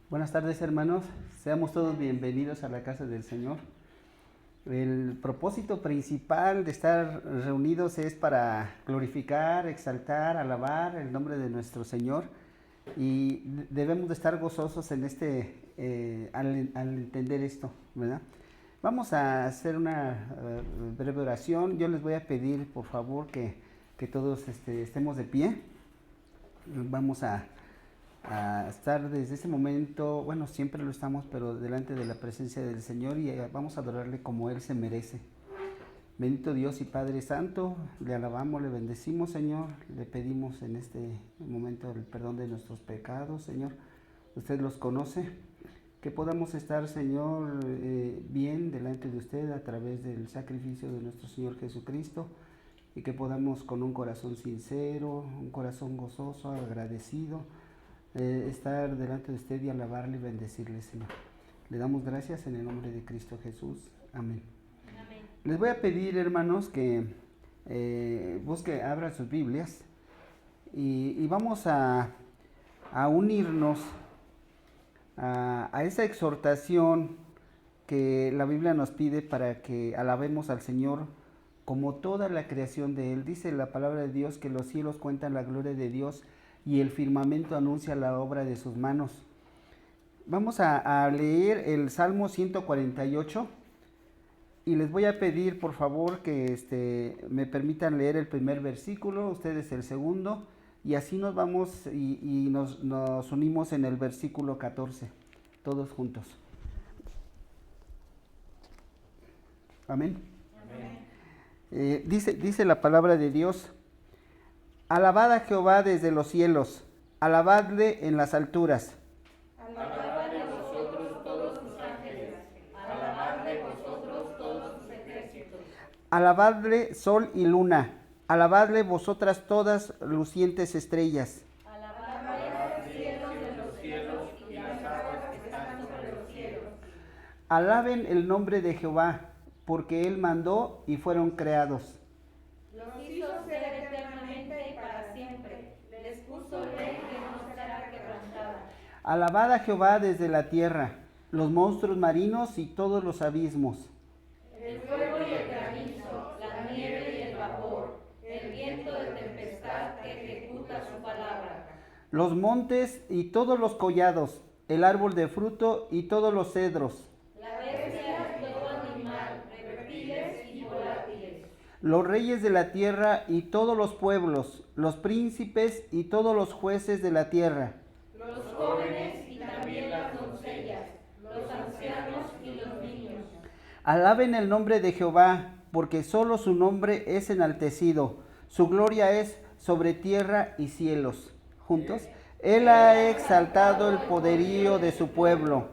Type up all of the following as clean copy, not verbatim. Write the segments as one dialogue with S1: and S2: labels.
S1: Buenas tardes, hermanos. Seamos todos bienvenidos a la casa del Señor. El propósito principal de estar reunidos es para glorificar, exaltar, alabar el nombre de nuestro Señor, y debemos de estar gozosos en al entender esto, ¿verdad? Vamos a hacer una breve oración. Yo les voy a pedir, por favor, que todos estemos de pie. Vamos a estar desde ese momento, bueno, siempre lo estamos, pero delante de la presencia del Señor, y vamos a adorarle como Él se merece. Bendito Dios y Padre Santo, le alabamos, le bendecimos, Señor, le pedimos en este momento el perdón de nuestros pecados, Señor. Usted los conoce, que podamos estar, Señor, bien delante de usted a través del sacrificio de nuestro Señor Jesucristo, y que podamos con un corazón sincero, un corazón gozoso, agradecido, estar delante de usted y alabarle y bendecirle, Señor. Le damos gracias en el nombre de Cristo Jesús. Amén. Amén. Les voy a pedir, hermanos, que abran sus Biblias y vamos a unirnos a esa exhortación que la Biblia nos pide para que alabemos al Señor como toda la creación de Él. Dice la palabra de Dios que los cielos cuentan la gloria de Dios y el firmamento anuncia la obra de sus manos. Vamos a leer el Salmo 148 y les voy a pedir, por favor, que me permitan leer el primer versículo, ustedes el segundo, y así nos vamos y nos unimos en el versículo 14, todos juntos. Amén. Amén. Dice la palabra de Dios: alabad a Jehová desde los cielos, alabadle en las alturas.
S2: Alabadle vosotros todos sus ángeles, alabadle vosotros todos sus ejércitos.
S1: Alabadle sol y luna, alabadle vosotras todas lucientes estrellas.
S2: Alabadle los cielos de los cielos y las aguas que están sobre los cielos.
S1: Alaben el nombre de Jehová, porque Él mandó y fueron creados.
S2: Los hizo ser eternamente y para siempre. Les puso ley que no será quebrantada.
S1: Alabad a Jehová desde la tierra, los monstruos marinos y todos los abismos.
S2: El fuego y el granizo, la nieve y el vapor, el viento de tempestad que ejecuta su palabra.
S1: Los montes y todos los collados, el árbol de fruto y todos los cedros.
S2: La bestia, todo animal, reptiles y volátiles.
S1: Los reyes de la tierra y todos los pueblos, los príncipes y todos los jueces de la tierra.
S2: Los jóvenes y también las doncellas, los ancianos y los niños.
S1: Alaben el nombre de Jehová, porque solo su nombre es enaltecido. Su gloria es sobre tierra y cielos. Juntos. Él ha exaltado el poderío de su pueblo.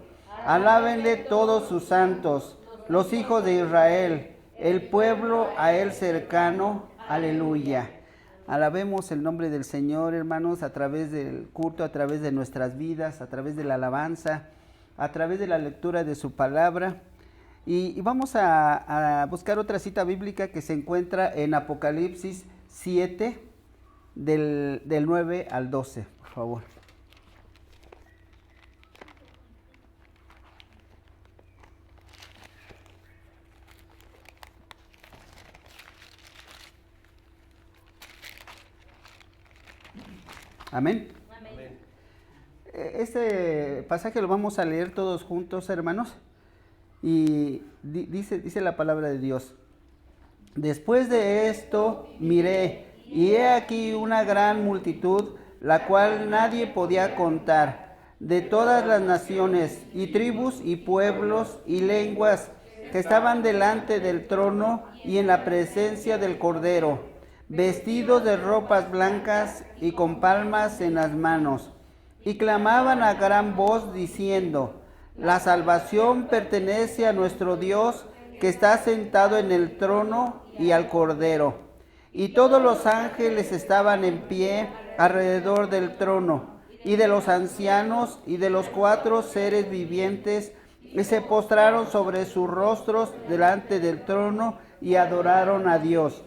S1: Alábenle todos sus santos, los hijos de Israel, el pueblo a él cercano. Aleluya. Alabemos el nombre del Señor, hermanos, a través del culto, a través de nuestras vidas, a través de la alabanza, a través de la lectura de su palabra. Y vamos a buscar otra cita bíblica que se encuentra en Apocalipsis 7, del 9 al 12, por favor. Amén. Amén. Este pasaje lo vamos a leer todos juntos, hermanos. Y dice la palabra de Dios: después de esto miré, y he aquí una gran multitud, la cual nadie podía contar, de todas las naciones, y tribus, y pueblos, y lenguas, que estaban delante del trono y en la presencia del Cordero, vestidos de ropas blancas y con palmas en las manos, y clamaban a gran voz diciendo: la salvación pertenece a nuestro Dios, que está sentado en el trono, y al Cordero. Y todos los ángeles estaban en pie alrededor del trono, y de los ancianos y de los 4 seres vivientes, y se postraron sobre sus rostros delante del trono y adoraron a Dios,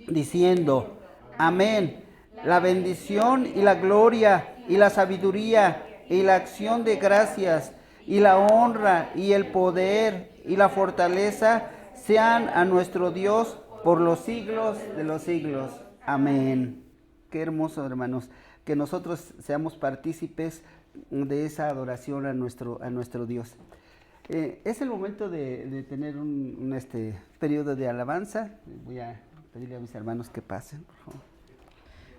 S1: diciendo: amén. La bendición y la gloria y la sabiduría y la acción de gracias, y la honra, y el poder, y la fortaleza sean a nuestro Dios por los siglos de los siglos. Amén. Qué hermoso, hermanos, que nosotros seamos partícipes de esa adoración a nuestro Dios. Es el momento de tener un periodo de alabanza. Voy a pedirle a mis hermanos que pasen, por favor.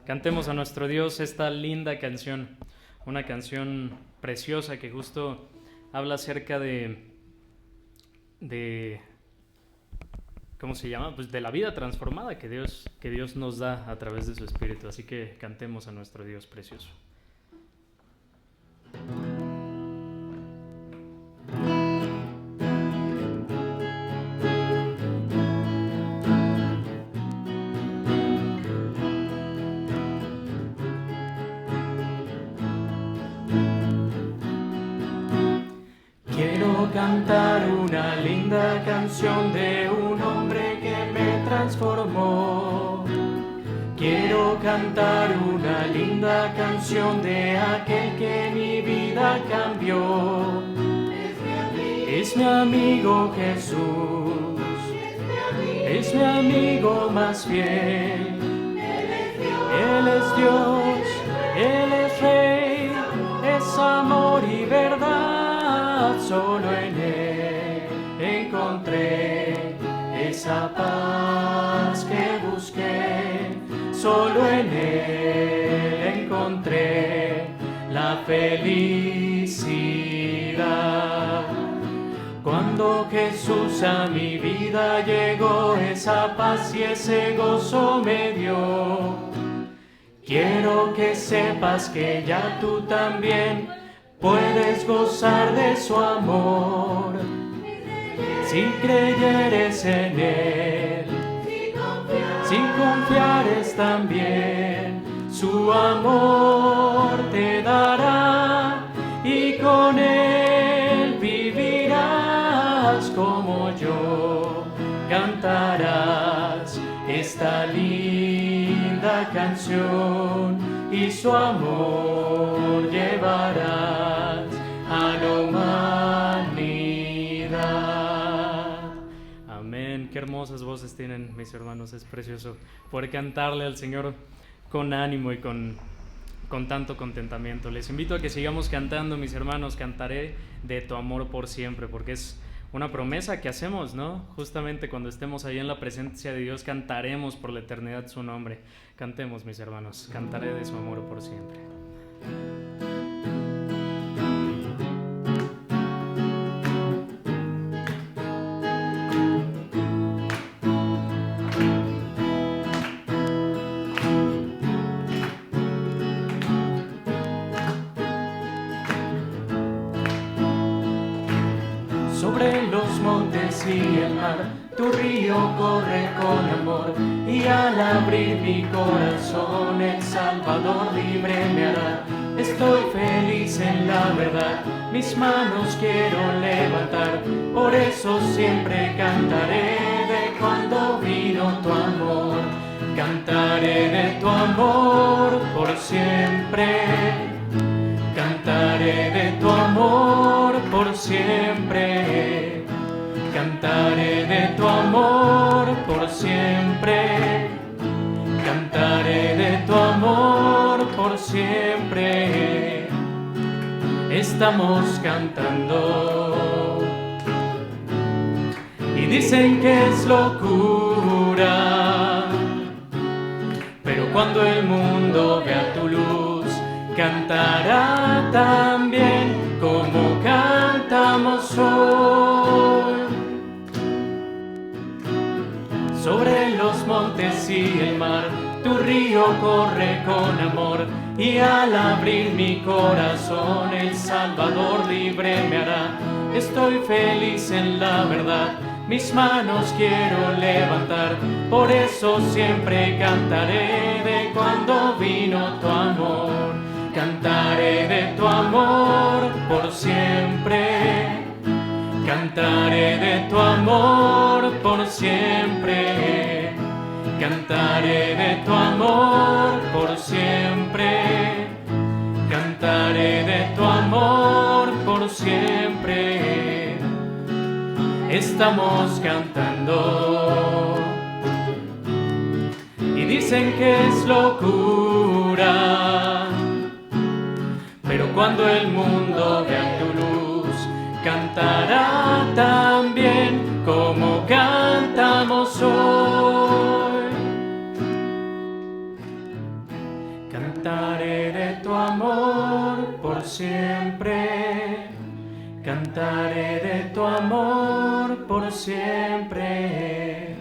S3: Cantemos a nuestro Dios esta linda canción, una canción preciosa que justo habla acerca de ¿cómo se llama? Pues de la vida transformada que Dios nos da a través de su Espíritu. Así que cantemos a nuestro Dios precioso. Quiero cantar una linda canción de un hombre que me transformó. Quiero cantar una linda canción de aquel que mi vida cambió. Es mi amigo Jesús, es mi amigo más fiel. Él es Dios, Él es Rey, es amor y verdad. Solo en Él encontré esa paz que busqué. Solo en Él encontré la felicidad. Cuando Jesús a mi vida llegó, esa paz y ese gozo me dio. Quiero que sepas que ya tú también puedes gozar de su amor, si creyeres en Él, si confiares también, su amor te dará y con Él vivirás como yo, cantarás esta linda canción y su amor llevarás a la humanidad. Amén. Qué hermosas voces tienen mis hermanos. Es precioso poder cantarle al Señor con ánimo y con tanto contentamiento. Les invito a que sigamos cantando, mis hermanos. Cantaré de tu amor por siempre, porque es una promesa que hacemos, ¿no? Justamente cuando estemos ahí en la presencia de Dios, cantaremos por la eternidad su nombre. Cantemos, mis hermanos, cantaré de su amor por siempre. Sobre los montes y el mar, tu río corre con amor, y al abrir mi corazón, el Salvador libre me hará. Estoy feliz en la verdad, mis manos quiero levantar, por eso siempre cantaré de cuando vino tu amor. Cantaré de tu amor por siempre. Cantaré de tu amor por siempre. Cantaré de tu amor por siempre. Cantaré de tu amor por siempre. Estamos cantando y dicen que es locura, pero cuando el mundo vea tu luz, cantará también como cantamos hoy. Sobre los montes y el mar, tu río corre con amor, y al abrir mi corazón, el Salvador libre me hará. Estoy feliz en la verdad, mis manos quiero levantar, por eso siempre cantaré de cuando vino tu amor. Cantaré de tu amor por siempre. Cantaré de tu amor por siempre. Cantaré de tu amor por siempre. Cantaré de tu amor siempre estamos cantando. Y dicen que es locura, pero cuando el mundo vea tu luz, cantará también como cantamos hoy. Cantaré de tu amor por siempre, cantaré de tu amor por siempre,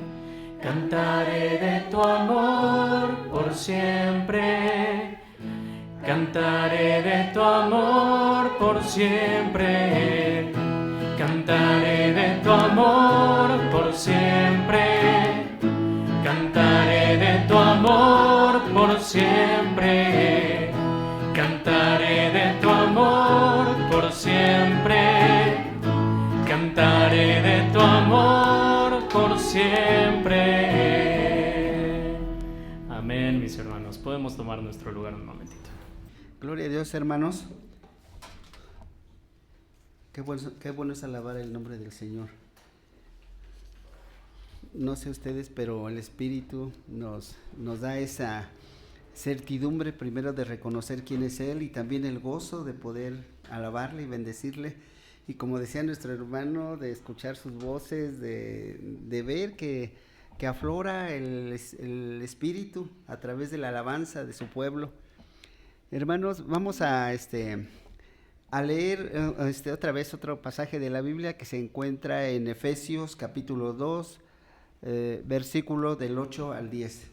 S3: cantaré de tu amor por siempre, cantaré de tu amor por siempre, cantaré de tu amor por siempre, cantaré de tu amor por siempre, cantaré de tu amor por siempre, cantaré de tu amor por siempre. Amén, mis hermanos. Podemos tomar nuestro lugar un momentito.
S1: Gloria a Dios, hermanos. Qué bueno es alabar el nombre del Señor. No sé ustedes, pero el Espíritu nos da esa certidumbre primero de reconocer quién es Él y también el gozo de poder alabarle y bendecirle. Y como decía nuestro hermano, de escuchar sus voces, de ver que aflora el Espíritu a través de la alabanza de su pueblo. Hermanos, vamos a leer otra vez otro pasaje de la Biblia que se encuentra en Efesios capítulo 2, versículo del 8 al 10.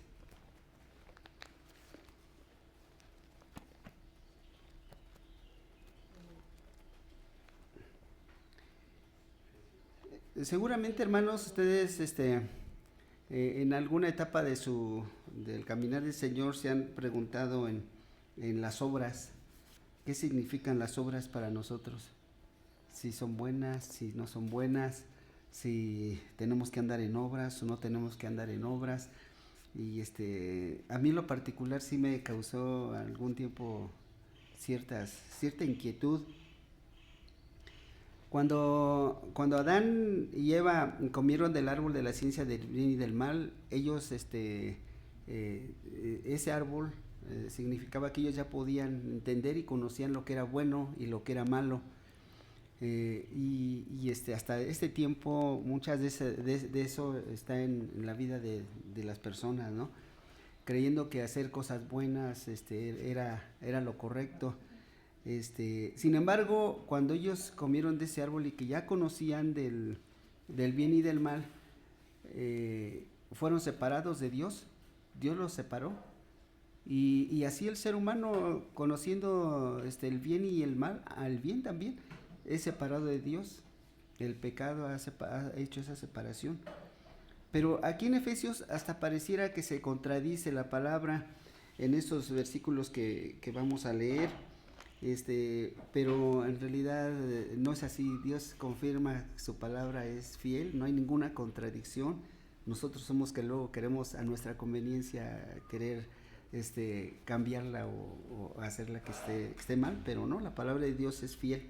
S1: Seguramente, hermanos, ustedes en alguna etapa del caminar del Señor se han preguntado en las obras, ¿qué significan las obras para nosotros? Si son buenas, si no son buenas, si tenemos que andar en obras o no tenemos que andar en obras. Y a mí en lo particular sí me causó algún tiempo cierta inquietud. Cuando Adán y Eva comieron del árbol de la ciencia del bien y del mal, ellos, ese árbol significaba que ellos ya podían entender y conocían lo que era bueno y lo que era malo. Hasta este tiempo muchas de eso está en la vida de las personas, ¿no? Creyendo que hacer cosas buenas era lo correcto. Sin embargo, cuando ellos comieron de ese árbol y que ya conocían del bien y del mal, fueron separados de Dios. Dios los separó. Y así el ser humano, conociendo el bien y el mal, al bien también, es separado de Dios. El pecado ha hecho esa separación. Pero aquí en Efesios hasta pareciera que se contradice la palabra en esos versículos que vamos a leer. Pero en realidad no es así. Dios confirma que su palabra es fiel, no hay ninguna contradicción. Nosotros somos que luego queremos a nuestra conveniencia querer cambiarla o hacerla que esté mal, pero no, la palabra de Dios es fiel.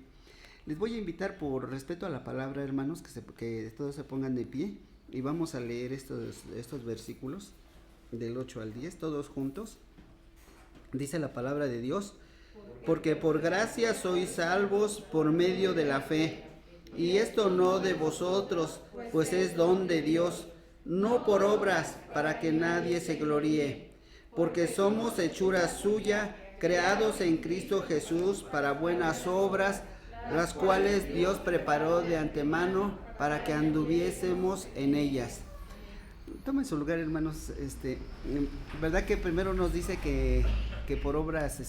S1: Les voy a invitar, por respeto a la palabra, hermanos, que todos se pongan de pie y vamos a leer estos versículos del 8 al 10, todos juntos. Dice la palabra de Dios: porque por gracia sois salvos por medio de la fe, y esto no de vosotros, pues es don de Dios, no por obras, para que nadie se gloríe, porque somos hechura suya, creados en Cristo Jesús para buenas obras, las cuales Dios preparó de antemano para que anduviésemos en ellas. Tomen su lugar, hermanos. Verdad que primero nos dice que por obras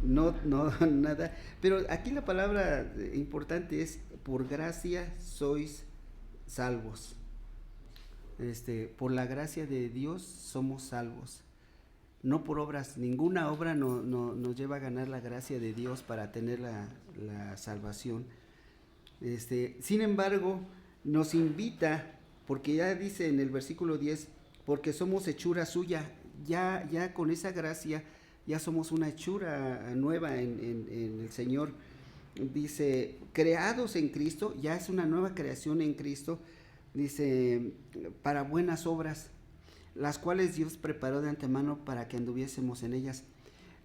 S1: no nada, pero aquí la palabra importante es: por gracia sois salvos. Por la gracia de Dios somos salvos, no por obras. Ninguna obra nos lleva a ganar la gracia de Dios para tener la salvación. Sin embargo, nos invita, porque ya dice en el versículo 10, porque somos hechura suya. Ya con esa gracia ya somos una hechura nueva en el Señor. dice, creados en Cristo, ya es una nueva creación en Cristo, dice, para buenas obras, las cuales Dios preparó de antemano para que anduviésemos en ellas.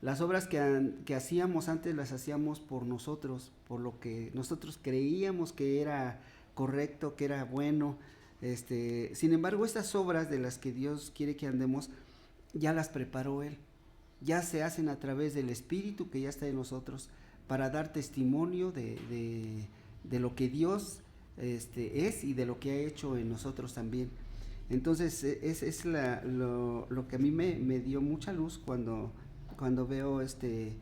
S1: Las obras que hacíamos antes las hacíamos por nosotros, por lo que nosotros creíamos que era correcto, que era bueno. Sin embargo, estas obras de las que Dios quiere que andemos, ya las preparó Él. Ya se hacen a través del Espíritu que ya está en nosotros, para dar testimonio de lo que Dios es y de lo que ha hecho en nosotros también. Entonces, es lo que a mí me dio mucha luz cuando veo este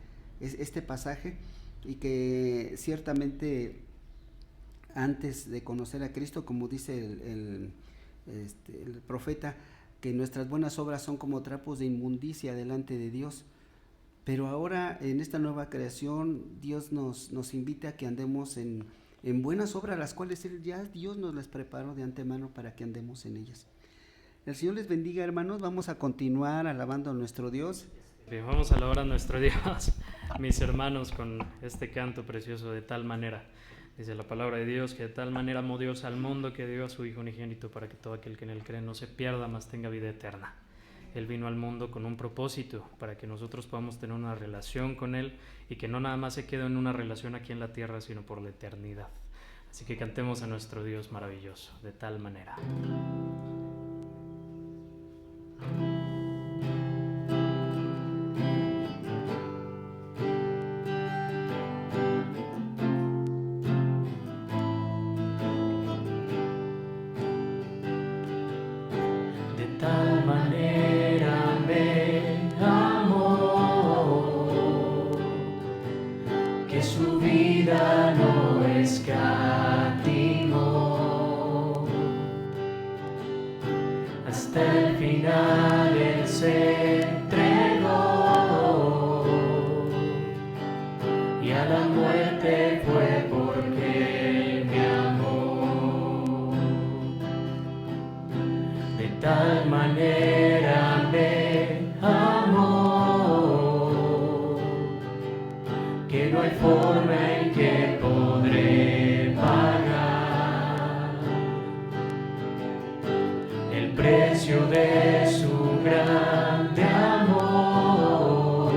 S1: pasaje, y que ciertamente antes de conocer a Cristo, como dice el profeta, que nuestras buenas obras son como trapos de inmundicia delante de Dios, pero ahora en esta nueva creación Dios nos invita a que andemos en buenas obras, las cuales Dios nos las preparó de antemano para que andemos en ellas. El Señor les bendiga, hermanos. Vamos a continuar alabando a nuestro Dios.
S3: Bien, vamos a alabar a nuestro Dios, mis hermanos, con este canto precioso. De tal manera, dice la palabra de Dios, que de tal manera amó Dios al mundo, que dio a su Hijo unigénito, para que todo aquel que en él cree no se pierda, mas tenga vida eterna. Él vino al mundo con un propósito, para que nosotros podamos tener una relación con Él, y que no nada más se quede en una relación aquí en la tierra, sino por la eternidad. Así que cantemos a nuestro Dios maravilloso, de tal manera. De tal manera me amó, que su vida no escatimó. Hasta el final Él se entregó, y a la muerte fue porque me amó. De tal manera me amó, que no hay forma en que podré pagar el precio de su grande amor,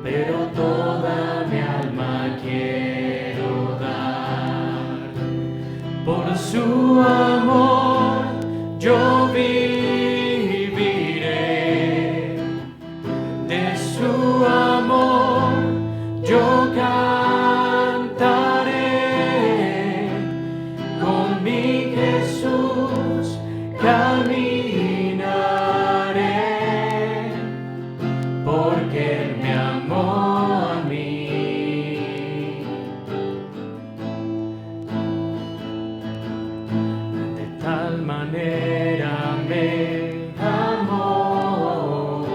S3: pero toda mi alma quiero dar. Por su amor yo viviré, de su amor yo cantaré, con mi Jesús caminaré, porque Él me amó a mí. De tal manera me amó,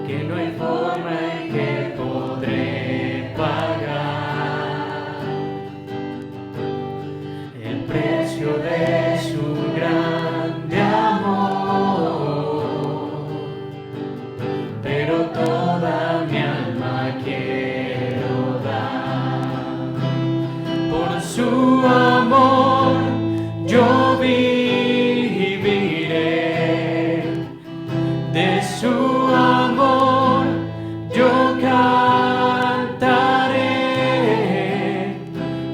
S3: que no hay forma en que podré pagar el precio de su grande amor, pero toda mi alma quiero dar. Por su amor yo viviré, de su amor yo cantaré,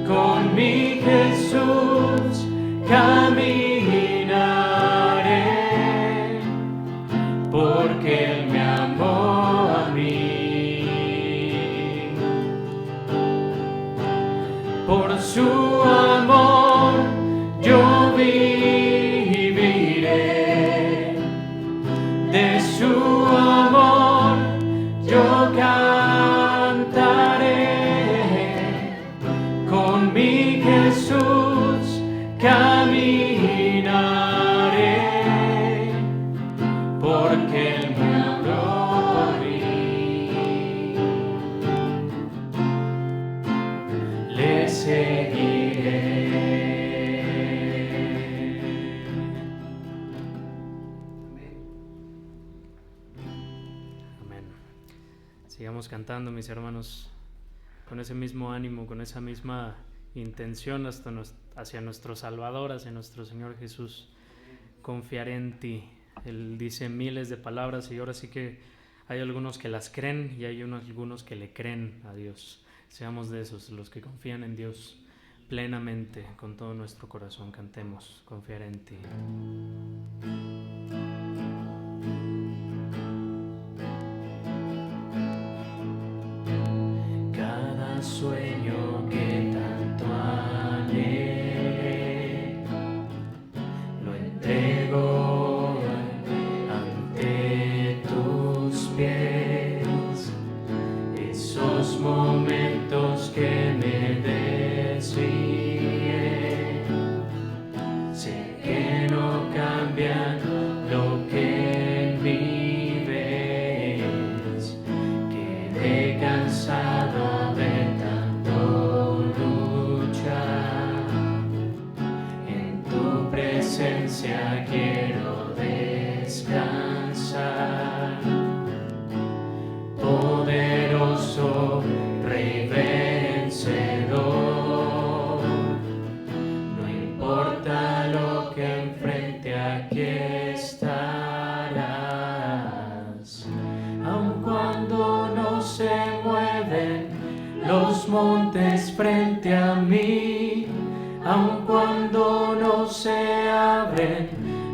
S3: con mi Jesús caminaré, porque Él me amó a mí. Por su amor yo viviré, de su amor yo cantaré, con mi Jesús caminaré, porque Él me amó a mí. Le seguiré. Amén. Sigamos cantando, mis hermanos, con ese mismo ánimo, con esa misma intención hacia nuestro Salvador, hacia nuestro Señor Jesús. Confiaré en ti. Él dice miles de palabras y ahora sí que hay algunos que las creen y hay algunos que le creen a Dios. Seamos de esos, los que confían en Dios plenamente, con todo nuestro corazón. Cantemos, confiaré en ti. Cada sueño que tanto anhelé, lo entrego ante tus pies. Esos momentos que me desvié, sé que no cambian lo que en mí ves. Quedé cansado de tanto luchar, en tu presencia quiero descansar. Poderoso Rey vencedor, no importa lo que enfrente, aquí estarás. Aun cuando no se mueven los montes frente a mí, aun cuando no se abren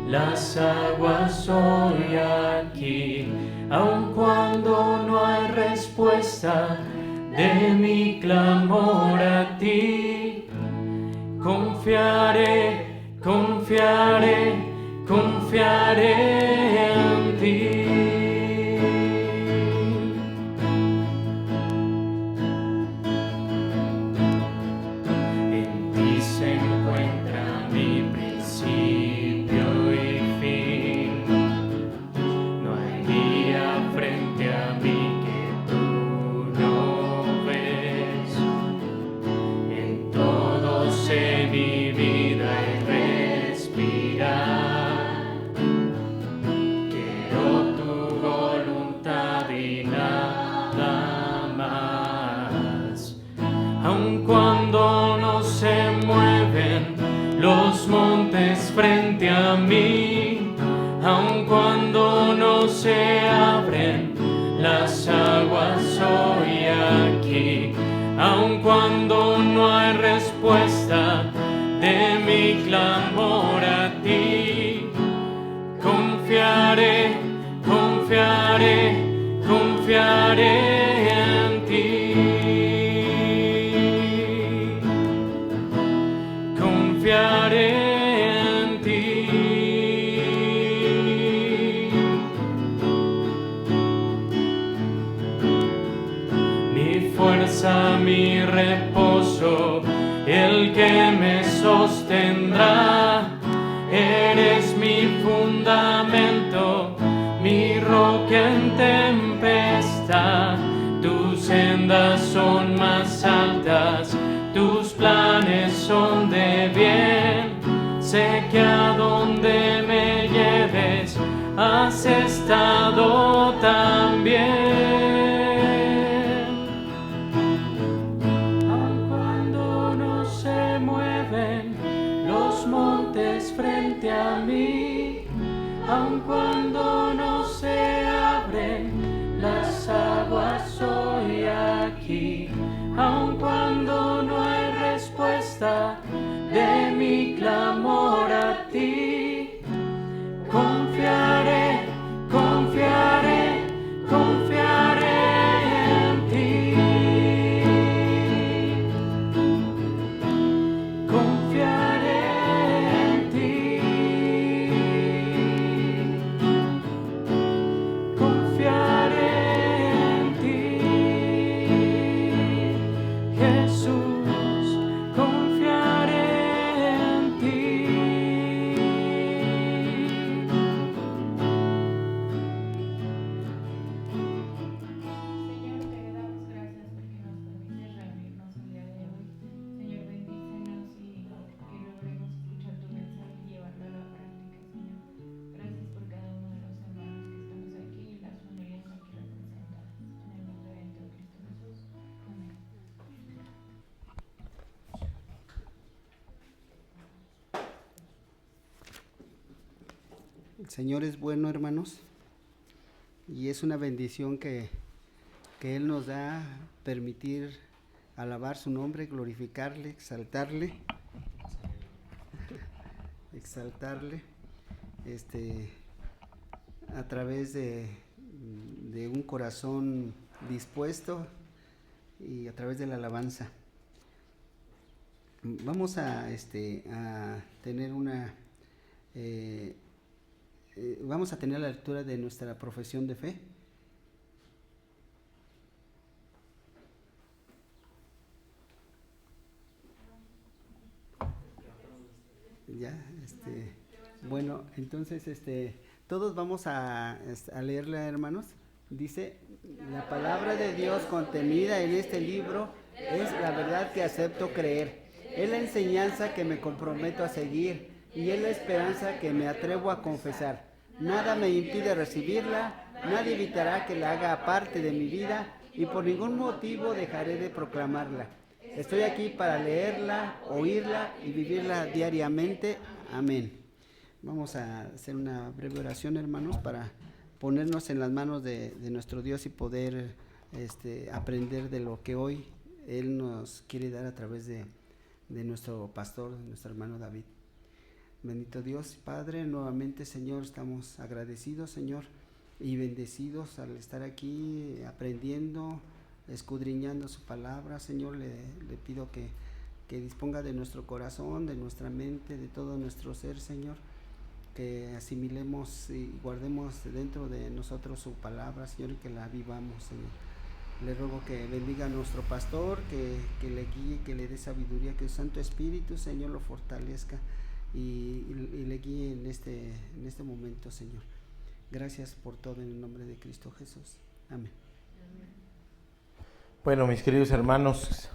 S3: las aguas hoy aquí, aun cuando no hay respuesta de mi clamor a ti, confiaré, confiaré, confiaré en ti. En ti se encuentra mi principio y fin. No hay día frente a mí que tú no ves. En todo sé mi vida y respirar. Quiero tu voluntad y nada más. Aun cuando no se mueven los montes frente a mí, aun cuando no se abren las aguas hoy aquí, aun cuando no hay respuesta de mi clamor a ti, confiaré, confiaré, confiaré en ti. Confiaré en ti. Mi fuerza, mi reposo, el que me sostendrá. Eres mi fundamento, mi roca en tempestad. Tus sendas son más altas, tus planes son de bien. Sé que a donde me lleves has estado también. Aun cuando no se mueven los montes frente a mí, aun cuando no se abren las aguas hoy aquí, aun cuando no hay respuesta de mi clamor a ti, confiaré, confiaré, confiaré en ti. Confiaré en ti. Confiaré en ti. Jesús.
S1: Señor es bueno, hermanos, y es una bendición que Él nos da, permitir alabar su nombre, glorificarle, exaltarle, a través de un corazón dispuesto y a través de la alabanza. Vamos a tener vamos a tener la lectura de nuestra profesión de fe. Ya, bueno, entonces, todos vamos a leerla, hermanos. Dice: la palabra de Dios contenida en este libro es la verdad que acepto creer. Es la enseñanza que me comprometo a seguir y es la esperanza que me atrevo a confesar. Nada me impide recibirla, nadie evitará que la haga parte de mi vida y por ningún motivo dejaré de proclamarla. Estoy aquí para leerla, oírla y vivirla diariamente. Amén. Vamos a hacer una breve oración, hermanos, para ponernos en las manos de nuestro Dios y poder aprender de lo que hoy Él nos quiere dar a través de nuestro pastor, nuestro hermano David. Bendito Dios, Padre, nuevamente, Señor, estamos agradecidos, Señor, y bendecidos al estar aquí aprendiendo, escudriñando su palabra. Señor, le pido que disponga de nuestro corazón, de nuestra mente, de todo nuestro ser, Señor, que asimilemos y guardemos dentro de nosotros su palabra, Señor, y que la vivamos, Señor. Le ruego que bendiga a nuestro pastor, que le guíe, que le dé sabiduría, que el Santo Espíritu, Señor, lo fortalezca y le guíe en este momento, Señor. Gracias por todo en el nombre de Cristo Jesús. Amén.
S4: Bueno, mis queridos hermanos,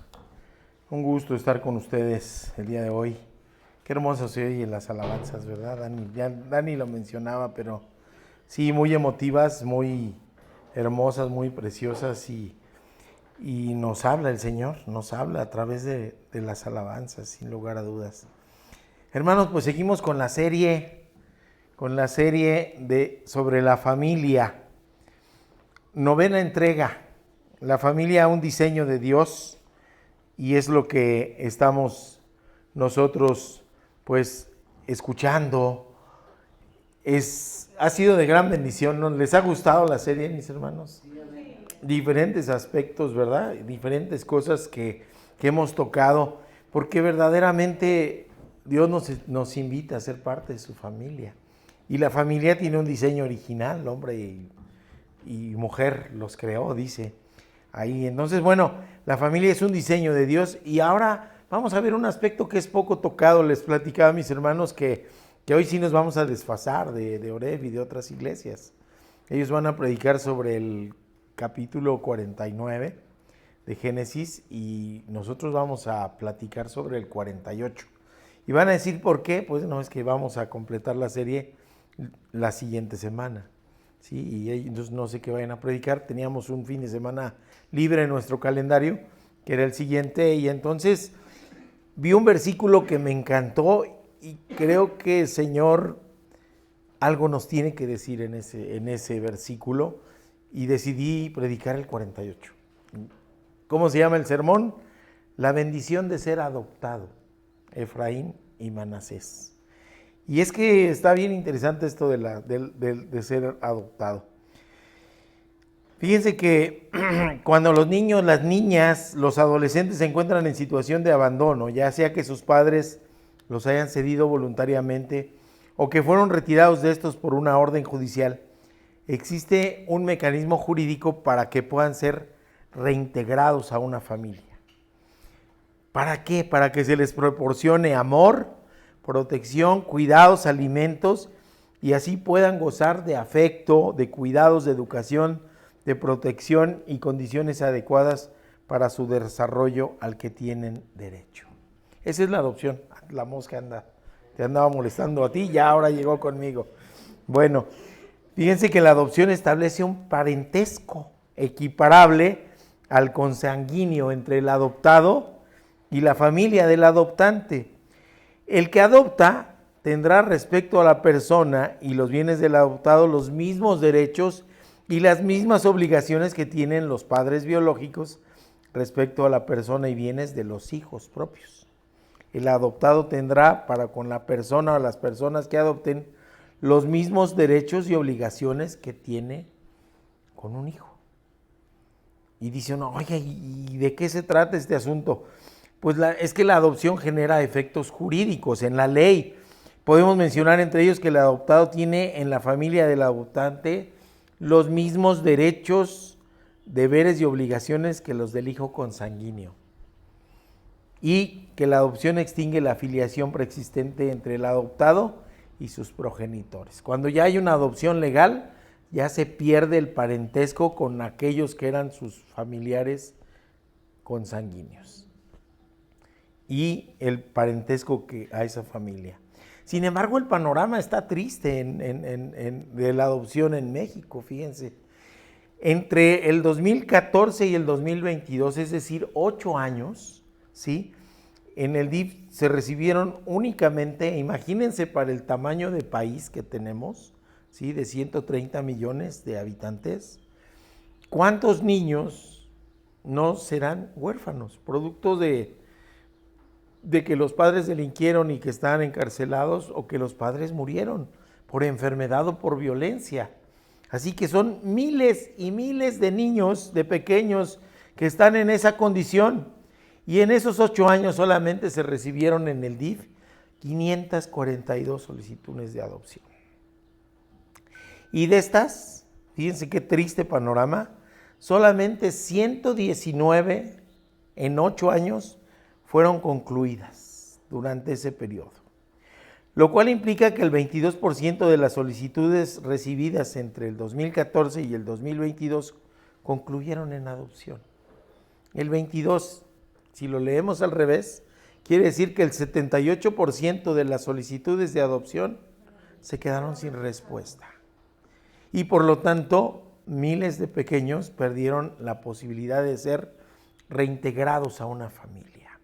S4: un gusto estar con ustedes el día de hoy. Qué hermoso se oye las alabanzas, ¿verdad, Dani? Ya Dani lo mencionaba, pero sí, muy emotivas, muy hermosas, muy preciosas, y nos habla el Señor, nos habla a través de las alabanzas, sin lugar a dudas. Hermanos, pues seguimos con la serie sobre la familia. Novena entrega, la familia, un diseño de Dios, y es lo que estamos nosotros pues escuchando. Ha sido de gran bendición, ¿no? ¿Les ha gustado la serie, mis hermanos? Diferentes aspectos, ¿verdad? Diferentes cosas que hemos tocado, porque verdaderamente Dios nos invita a ser parte de su familia. Y la familia tiene un diseño original, hombre y mujer los creó, dice ahí. Entonces, bueno, la familia es un diseño de Dios, y ahora vamos a ver un aspecto que es poco tocado. Les platicaba a mis hermanos que hoy sí nos vamos a desfasar de Oreb y de otras iglesias. Ellos van a predicar sobre el capítulo 49 de Génesis, y nosotros vamos a platicar sobre el 48. Y van a decir, ¿por qué? Pues no, es que vamos a completar la serie la siguiente semana, ¿sí? Y ellos no sé qué vayan a predicar. Teníamos un fin de semana libre en nuestro calendario, que era el siguiente, y entonces vi un versículo que me encantó, y creo que el Señor algo nos tiene que decir en ese versículo, y decidí predicar el 48. ¿Cómo se llama el sermón? La bendición de ser adoptado, Efraín y Manasés. Y es que está bien interesante esto de ser adoptado. Fíjense que cuando los niños, las niñas, los adolescentes se encuentran en situación de abandono, ya sea que sus padres los hayan cedido voluntariamente o que fueron retirados de estos por una orden judicial, existe un mecanismo jurídico para que puedan ser reintegrados a una familia. ¿Para qué? Para que se les proporcione amor, protección, cuidados, alimentos, y así puedan gozar de afecto, de cuidados, de educación, de protección y condiciones adecuadas para su desarrollo al que tienen derecho. Esa es la adopción. La mosca te andaba molestando a ti, ya ahora llegó conmigo. Bueno, fíjense que la adopción establece un parentesco equiparable al consanguíneo entre el adoptado y la familia del adoptante. El que adopta tendrá respecto a la persona y los bienes del adoptado los mismos derechos y las mismas obligaciones que tienen los padres biológicos respecto a la persona y bienes de los hijos propios. El adoptado tendrá para con la persona o las personas que adopten los mismos derechos y obligaciones que tiene con un hijo. Y dice uno, oye, ¿y de qué se trata este asunto? Pues es que la adopción genera efectos jurídicos en la ley. Podemos mencionar entre ellos que el adoptado tiene en la familia del adoptante los mismos derechos, deberes y obligaciones que los del hijo consanguíneo. Y que la adopción extingue la filiación preexistente entre el adoptado y sus progenitores. Cuando ya hay una adopción legal, ya se pierde el parentesco con aquellos que eran sus familiares consanguíneos y el parentesco que a esa familia. Sin embargo, el panorama está triste de la adopción en México, fíjense. Entre el 2014 y el 2022, es decir, 8 años, ¿sí? En el DIF se recibieron únicamente, imagínense para el tamaño de país que tenemos, ¿sí? De 130 millones de habitantes, ¿cuántos niños no serán huérfanos, producto de que los padres delinquieron y que están encarcelados o que los padres murieron por enfermedad o por violencia? Así que son miles y miles de niños, de pequeños, que están en esa condición. Y en esos 8 años solamente se recibieron en el DIF 542 solicitudes de adopción. Y de estas, fíjense qué triste panorama, solamente 119 en 8 años fueron concluidas durante ese periodo, lo cual implica que el 22% de las solicitudes recibidas entre el 2014 y el 2022 concluyeron en adopción. El 22%, si lo leemos al revés, quiere decir que el 78% de las solicitudes de adopción se quedaron sin respuesta. Y por lo tanto, miles de pequeños perdieron la posibilidad de ser reintegrados a una familia.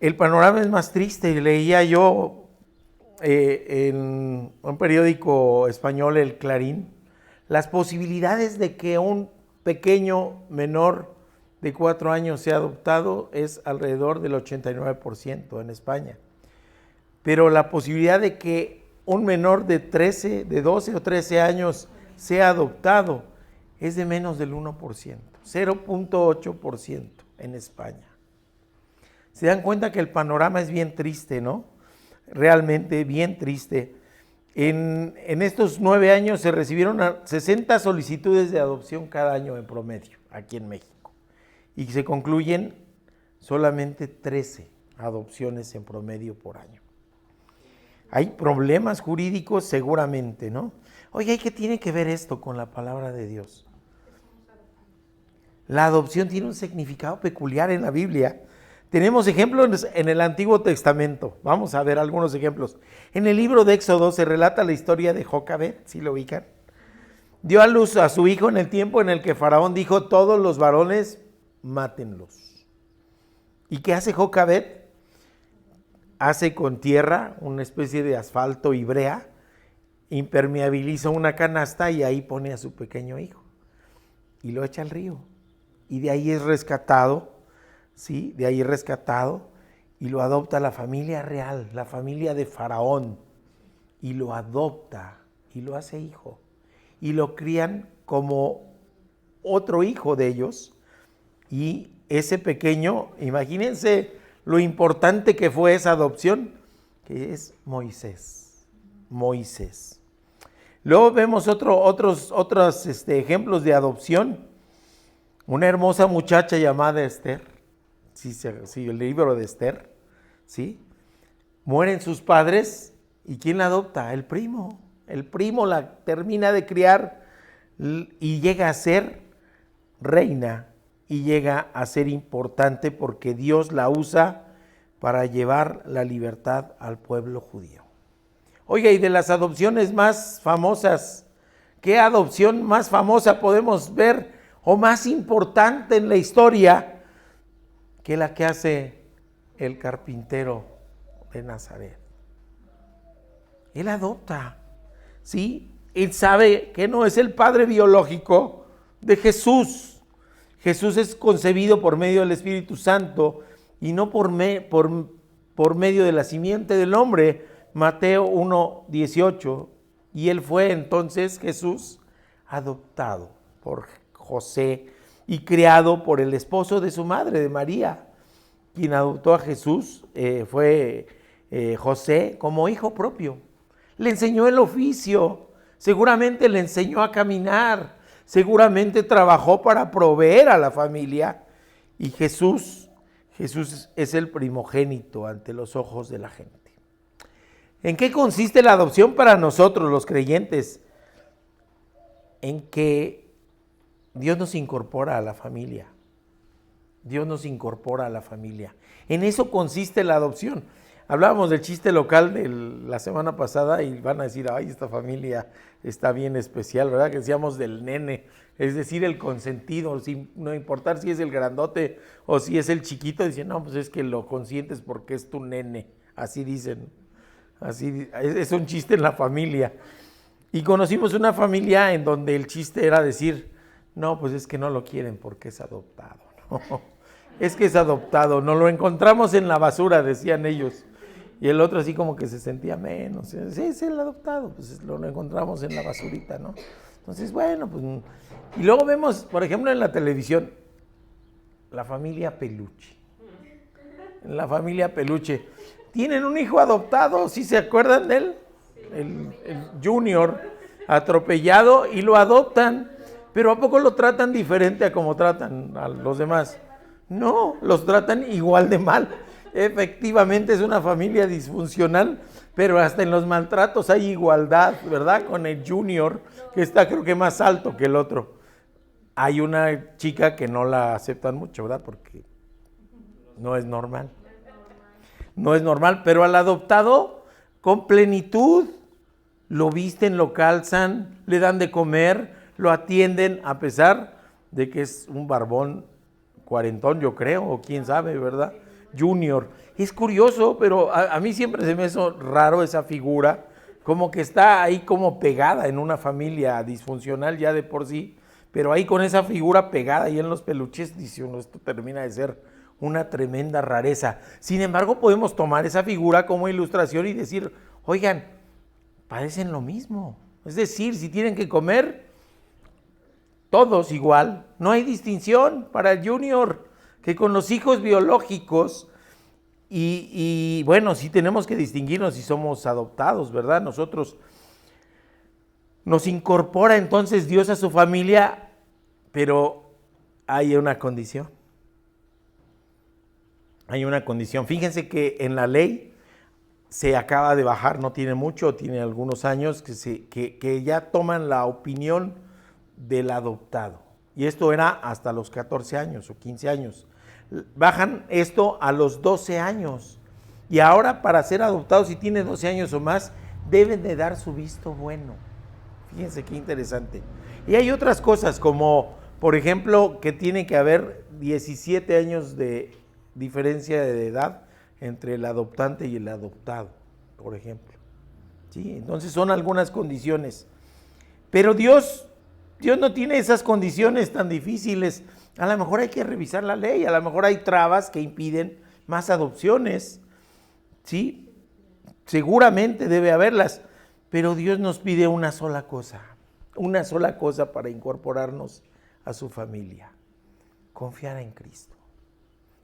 S4: El panorama es más triste. Leía yo en un periódico español, El Clarín, las posibilidades de que un pequeño menor de 4 años sea adoptado es alrededor del 89% en España. Pero la posibilidad de que un menor de 12 o 13 años sea adoptado es de menos del 1%, 0.8% en España. Se dan cuenta que el panorama es bien triste, ¿no? Realmente bien triste. En estos 9 años se recibieron 60 solicitudes de adopción cada año en promedio, aquí en México. Y se concluyen solamente 13 adopciones en promedio por año. Hay problemas jurídicos seguramente, ¿no? Oye, ¿qué tiene que ver esto con la palabra de Dios? La adopción tiene un significado peculiar en la Biblia. Tenemos ejemplos en el Antiguo Testamento. Vamos a ver algunos ejemplos. En el libro de Éxodo se relata la historia de Jocabed, ¿sí lo ubican? Dio a luz a su hijo en el tiempo en el que Faraón dijo, todos los varones, mátenlos. ¿Y qué hace Jocabed? Hace con tierra una especie de asfalto y brea, impermeabiliza una canasta y ahí pone a su pequeño hijo y lo echa al río. Y de ahí es rescatado, ¿sí? De ahí es rescatado y lo adopta la familia real, la familia de Faraón, y lo adopta y lo hace hijo y lo crían como otro hijo de ellos. Y ese pequeño, imagínense lo importante que fue esa adopción, que es Moisés. Luego vemos otros ejemplos de adopción. Una hermosa muchacha llamada Esther, sí, el libro de Esther, ¿sí? Mueren sus padres, ¿y quién la adopta? El primo. El primo la termina de criar y llega a ser reina. Y llega a ser importante porque Dios la usa para llevar la libertad al pueblo judío. Oiga, y de las adopciones más famosas, ¿qué adopción más famosa podemos ver o más importante en la historia que la que hace el carpintero de Nazaret. Él adopta, ¿sí? Él sabe que no es el padre biológico de Jesús. Jesús es concebido por medio del Espíritu Santo y no por medio de la simiente del hombre. Mateo 1:18. Y él fue entonces, Jesús, adoptado por José y criado por el esposo de su madre, de María. Quien adoptó a Jesús fue José como hijo propio. Le enseñó el oficio, seguramente le enseñó a caminar, seguramente trabajó para proveer a la familia. Y Jesús es el primogénito ante los ojos de la gente. ¿En qué consiste la adopción para nosotros los creyentes? En que Dios nos incorpora a la familia. Dios nos incorpora a la familia. En eso consiste la adopción. Hablábamos del chiste local de la semana pasada y van a decir, ay, esta familia está bien especial, ¿verdad? Que decíamos del nene, es decir, el consentido, sin no importar si es el grandote o si es el chiquito, dicen, no, pues es que lo consientes porque es tu nene, así dicen. Así, es un chiste en la familia. Y conocimos una familia en donde el chiste era decir, no, pues es que no lo quieren porque es adoptado. No, es que es adoptado, nos lo encontramos en la basura, decían ellos. Y el otro así como que se sentía menos. Sí, es el adoptado, pues lo encontramos en la basurita, ¿no? Entonces, bueno, pues... Y luego vemos, por ejemplo, en la televisión, la familia Peluche. La familia Peluche. Tienen un hijo adoptado, ¿sí se acuerdan de él? El Junior, atropellado, y lo adoptan. Pero ¿a poco lo tratan diferente a como tratan a los demás? No, los tratan igual de mal. Efectivamente es una familia disfuncional, pero hasta en los maltratos hay igualdad, ¿verdad? Con el Junior, que está creo que más alto que el otro. Hay una chica que no la aceptan mucho, ¿verdad? Porque no es normal. No es normal, pero al adoptado con plenitud, lo visten, lo calzan, le dan de comer, lo atienden, a pesar de que es un barbón cuarentón, yo creo, o quién sabe, ¿verdad? Junior. Es curioso, pero a mí siempre se me hizo raro esa figura, como que está ahí como pegada en una familia disfuncional ya de por sí, pero ahí con esa figura pegada ahí en los peluches, dice uno, esto termina de ser una tremenda rareza. Sin embargo, podemos tomar esa figura como ilustración y decir, oigan, parecen lo mismo. Es decir, si tienen que comer, todos igual. No hay distinción para el Junior, que con los hijos biológicos, y bueno, sí tenemos que distinguirnos si somos adoptados, ¿verdad? Nosotros nos incorpora entonces Dios a su familia, pero hay una condición. Hay una condición. Fíjense que en la ley se acaba de bajar, no tiene mucho, tiene algunos años, que ya toman la opinión del adoptado. Y esto era hasta los 14 años o 15 años. Bajan esto a los 12 años. Y ahora para ser adoptado, si tiene 12 años o más, deben de dar su visto bueno. Fíjense qué interesante. Y hay otras cosas como, por ejemplo, que tiene que haber 17 años de diferencia de edad entre el adoptante y el adoptado, por ejemplo. ¿Sí? Entonces son algunas condiciones. Pero Dios no tiene esas condiciones tan difíciles. A lo mejor hay que revisar la ley, a lo mejor hay trabas que impiden más adopciones. ¿Sí? Seguramente debe haberlas, pero Dios nos pide una sola cosa para incorporarnos a su familia: confiar en Cristo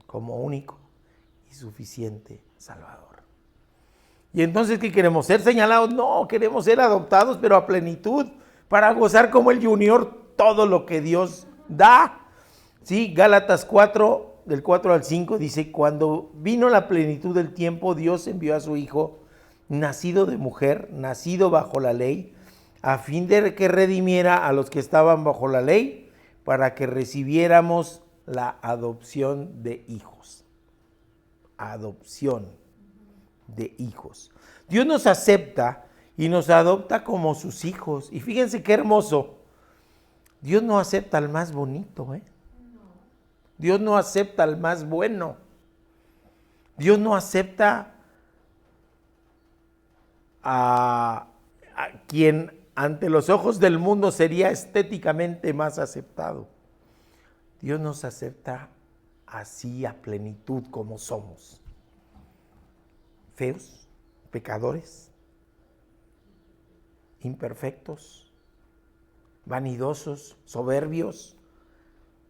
S4: como único y suficiente Salvador. Y entonces, ¿qué queremos? ¿Ser señalados? No, queremos ser adoptados, pero a plenitud, para gozar como el Junior todo lo que Dios da. Sí, Gálatas 4, del 4 al 5, dice, cuando vino la plenitud del tiempo, Dios envió a su Hijo, nacido de mujer, nacido bajo la ley, a fin de que redimiera a los que estaban bajo la ley, para que recibiéramos la adopción de hijos. Adopción de hijos. Dios nos acepta y nos adopta como sus hijos. Y fíjense qué hermoso. Dios no acepta al más bonito, ¿eh? Dios no acepta al más bueno. Dios no acepta a quien ante los ojos del mundo sería estéticamente más aceptado. Dios nos acepta así a plenitud como somos. Feos, pecadores, imperfectos, vanidosos, soberbios.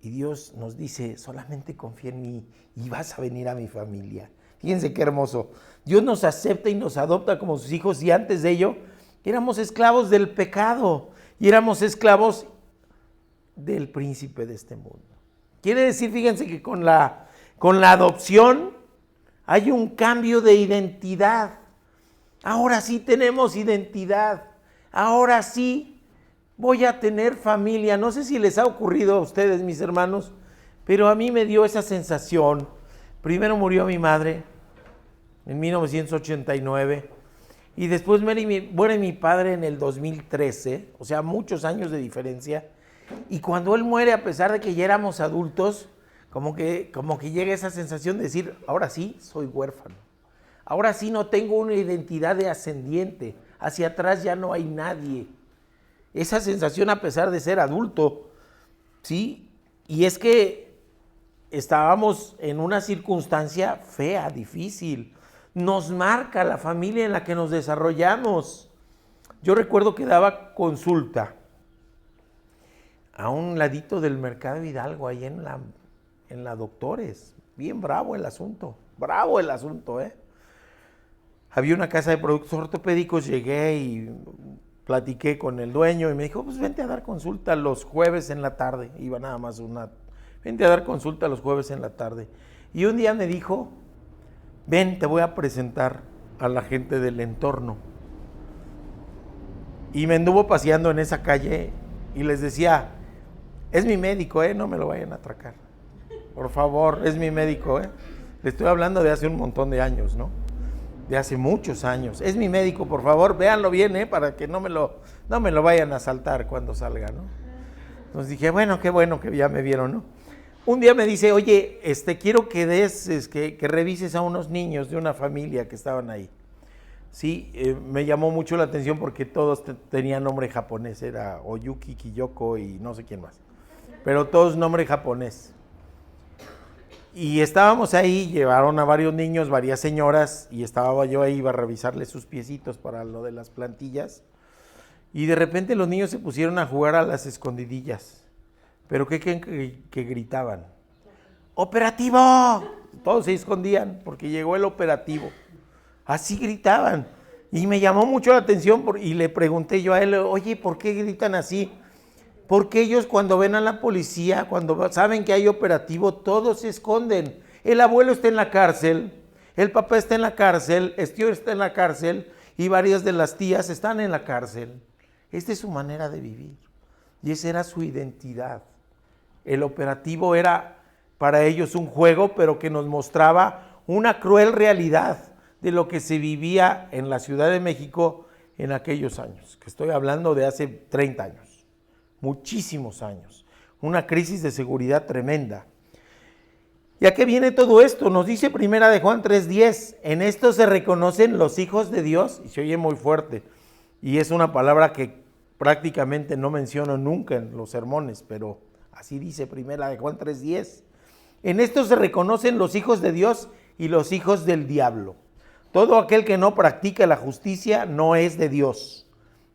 S4: Y Dios nos dice, solamente confía en mí y vas a venir a mi familia. Fíjense qué hermoso. Dios nos acepta y nos adopta como sus hijos, y antes de ello éramos esclavos del pecado y éramos esclavos del príncipe de este mundo. Quiere decir, fíjense que con la adopción hay un cambio de identidad. Ahora sí tenemos identidad. Ahora sí voy a tener familia. No sé si les ha ocurrido a ustedes, mis hermanos, pero a mí me dio esa sensación. Primero murió mi madre en 1989 y después muere mi padre en el 2013, o sea, muchos años de diferencia. Y cuando él muere, a pesar de que ya éramos adultos, como que llega esa sensación de decir, ahora sí soy huérfano. Ahora sí no tengo una identidad de ascendiente. Hacia atrás ya no hay nadie. Esa sensación a pesar de ser adulto, ¿sí? Y es que estábamos en una circunstancia fea, difícil. Nos marca la familia en la que nos desarrollamos. Yo recuerdo que daba consulta a un ladito del Mercado Hidalgo, ahí en la Doctores. Bien bravo el asunto, Había una casa de productos ortopédicos, llegué y platiqué con el dueño y me dijo, pues vente a dar consulta los jueves en la tarde. Iba nada más vente a dar consulta los jueves en la tarde. Y un día me dijo, ven, te voy a presentar a la gente del entorno. Y me anduvo paseando en esa calle y les decía, es mi médico, no me lo vayan a atracar. Por favor, es mi médico, Le estoy hablando de hace un montón de años, ¿no? De hace muchos años. Es mi médico, por favor, véanlo bien, para que no me lo vayan a asaltar cuando salga, ¿no? Entonces dije, bueno, qué bueno que ya me vieron, ¿no? Un día me dice, oye, quiero que revises a unos niños de una familia que estaban ahí. Sí, me llamó mucho la atención porque todos tenían nombre japonés, era Oyuki, Kiyoko y no sé quién más, pero todos nombre japonés. Y estábamos ahí, llevaron a varios niños, varias señoras, y estaba yo ahí, iba a revisarles sus piecitos para lo de las plantillas, y de repente los niños se pusieron a jugar a las escondidillas. ¿Pero qué creen que gritaban? ¡Operativo! Todos se escondían porque llegó el operativo. Así gritaban. Y me llamó mucho la atención y le pregunté yo a él, oye, ¿por qué gritan así? Porque ellos cuando ven a la policía, cuando saben que hay operativo, todos se esconden. El abuelo está en la cárcel, el papá está en la cárcel, el tío está en la cárcel y varias de las tías están en la cárcel. Esta es su manera de vivir y esa era su identidad. El operativo era para ellos un juego, pero que nos mostraba una cruel realidad de lo que se vivía en la Ciudad de México en aquellos años, que estoy hablando de hace 30 años, muchísimos años, una crisis de seguridad tremenda. ¿Y a qué viene todo esto? Nos dice Primera de Juan 3:10, en esto se reconocen los hijos de Dios, y se oye muy fuerte, y es una palabra que prácticamente no menciono nunca en los sermones, pero así dice Primera de Juan 3:10. En esto se reconocen los hijos de Dios y los hijos del diablo. Todo aquel que no practica la justicia no es de Dios,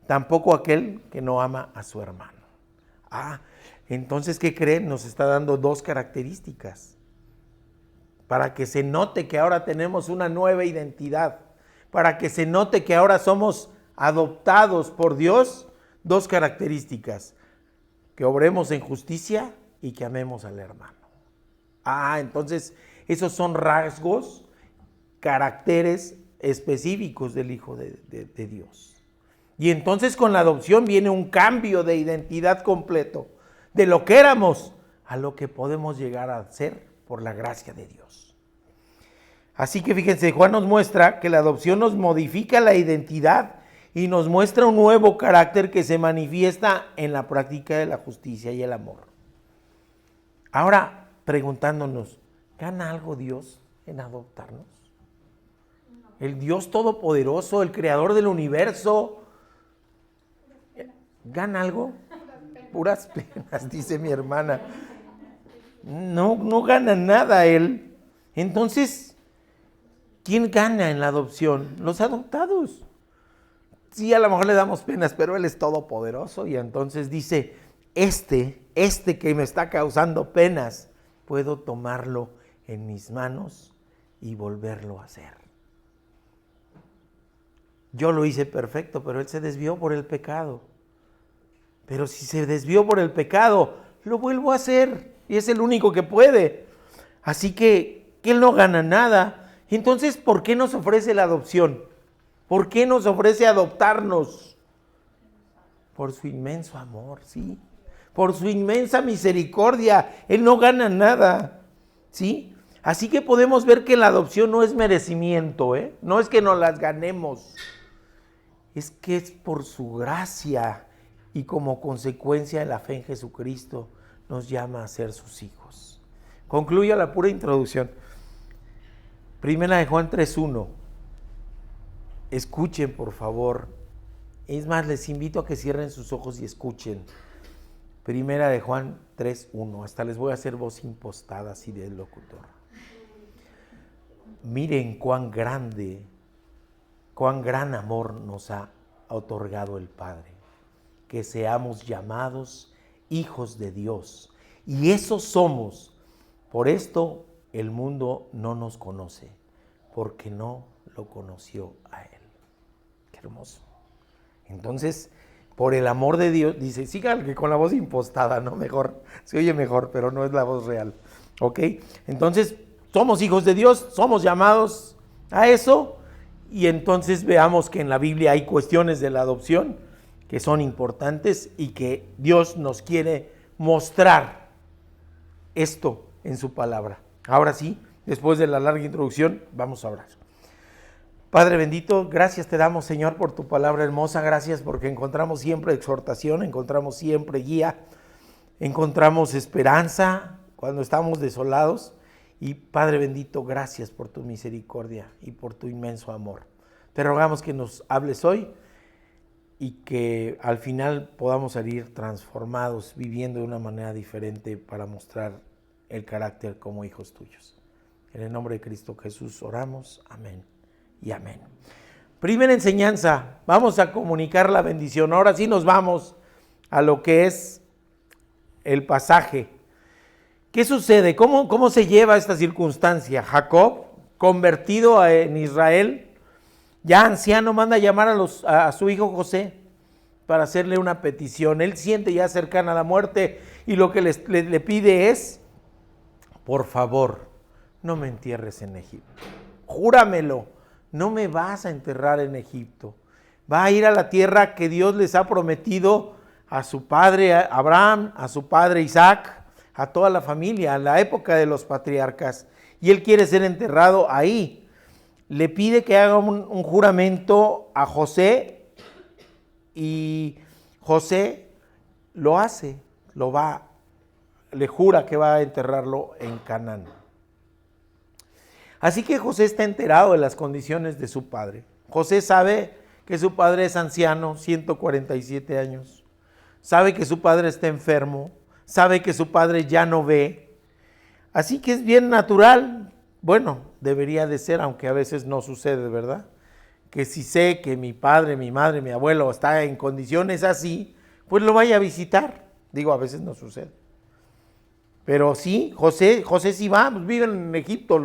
S4: tampoco aquel que no ama a su hermano. Entonces, ¿qué creen? Nos está dando dos características para que se note que ahora tenemos una nueva identidad, para que se note que ahora somos adoptados por Dios, dos características, que obremos en justicia y que amemos al hermano. Entonces, esos son rasgos, caracteres específicos del Hijo de Dios. Y entonces con la adopción viene un cambio de identidad completo, de lo que éramos a lo que podemos llegar a ser por la gracia de Dios. Así que fíjense, Juan nos muestra que la adopción nos modifica la identidad y nos muestra un nuevo carácter que se manifiesta en la práctica de la justicia y el amor. Ahora, preguntándonos, ¿gana algo Dios en adoptarnos? el Dios Todopoderoso, el Creador del universo, ¿gana algo? Puras penas, dice mi hermana. No gana nada él. Entonces, ¿quién gana en la adopción? Los adoptados. Sí, a lo mejor le damos penas, pero él es todopoderoso y entonces dice, este que me está causando penas, puedo tomarlo en mis manos y volverlo a hacer. Yo lo hice perfecto, pero él se desvió por el pecado. Pero si se desvió por el pecado, lo vuelvo a hacer y es el único que puede. Así que él no gana nada. Entonces, ¿por qué nos ofrece la adopción? ¿Por qué nos ofrece adoptarnos? Por su inmenso amor, ¿sí? Por su inmensa misericordia. Él no gana nada, ¿sí? Así que podemos ver que la adopción no es merecimiento, ¿eh? No es que nos las ganemos. Es que es por su gracia y como consecuencia de la fe en Jesucristo nos llama a ser sus hijos. Concluyo la pura introducción. Primera de Juan 3:1. Escuchen, por favor. Es más, les invito a que cierren sus ojos y escuchen. Primera de Juan 3:1. Hasta les voy a hacer voz impostada así del locutor. Miren cuán gran amor nos ha otorgado el Padre, que seamos llamados hijos de Dios. Y eso somos. Por esto el mundo no nos conoce, porque no lo conoció a Él. Qué hermoso. Entonces, por el amor de Dios, dice, sigan que con la voz impostada, ¿no? Mejor, se oye mejor, pero no es la voz real. ¿Ok? Entonces, somos hijos de Dios, somos llamados a eso, y entonces veamos que en la Biblia hay cuestiones de la adopción que son importantes y que Dios nos quiere mostrar esto en su palabra. Ahora sí, después de la larga introducción, vamos a orar. Padre bendito, gracias te damos, Señor, por tu palabra hermosa. Gracias porque encontramos siempre exhortación, encontramos siempre guía, encontramos esperanza cuando estamos desolados. Y Padre bendito, gracias por tu misericordia y por tu inmenso amor. Te rogamos que nos hables hoy y que al final podamos salir transformados, viviendo de una manera diferente para mostrar el carácter como hijos tuyos. En el nombre de Cristo Jesús oramos. Amén y amén. Primera enseñanza, vamos a comunicar la bendición. Ahora sí nos vamos a lo que es el pasaje. ¿Qué sucede? ¿Cómo se lleva esta circunstancia? Jacob, convertido en Israel, ya anciano, manda a llamar a su hijo José para hacerle una petición. Él siente ya cercana a la muerte y lo que le pide es, por favor, no me entierres en Egipto. Júramelo, no me vas a enterrar en Egipto. Va a ir a la tierra que Dios les ha prometido a su padre Abraham, a su padre Isaac, a toda la familia, a la época de los patriarcas. Y él quiere ser enterrado ahí. Le pide que haga un juramento a José y José lo hace, le jura que va a enterrarlo en Canaán. Así que José está enterado de las condiciones de su padre. José sabe que su padre es anciano, 147 años. Sabe que su padre está enfermo. Sabe que su padre ya no ve. Así que es bien natural. Bueno, debería de ser, aunque a veces no sucede, ¿verdad? Que si sé que mi padre, mi madre, mi abuelo está en condiciones así, pues lo vaya a visitar. Digo, a veces no sucede. Pero sí, José sí va, pues viven en Egipto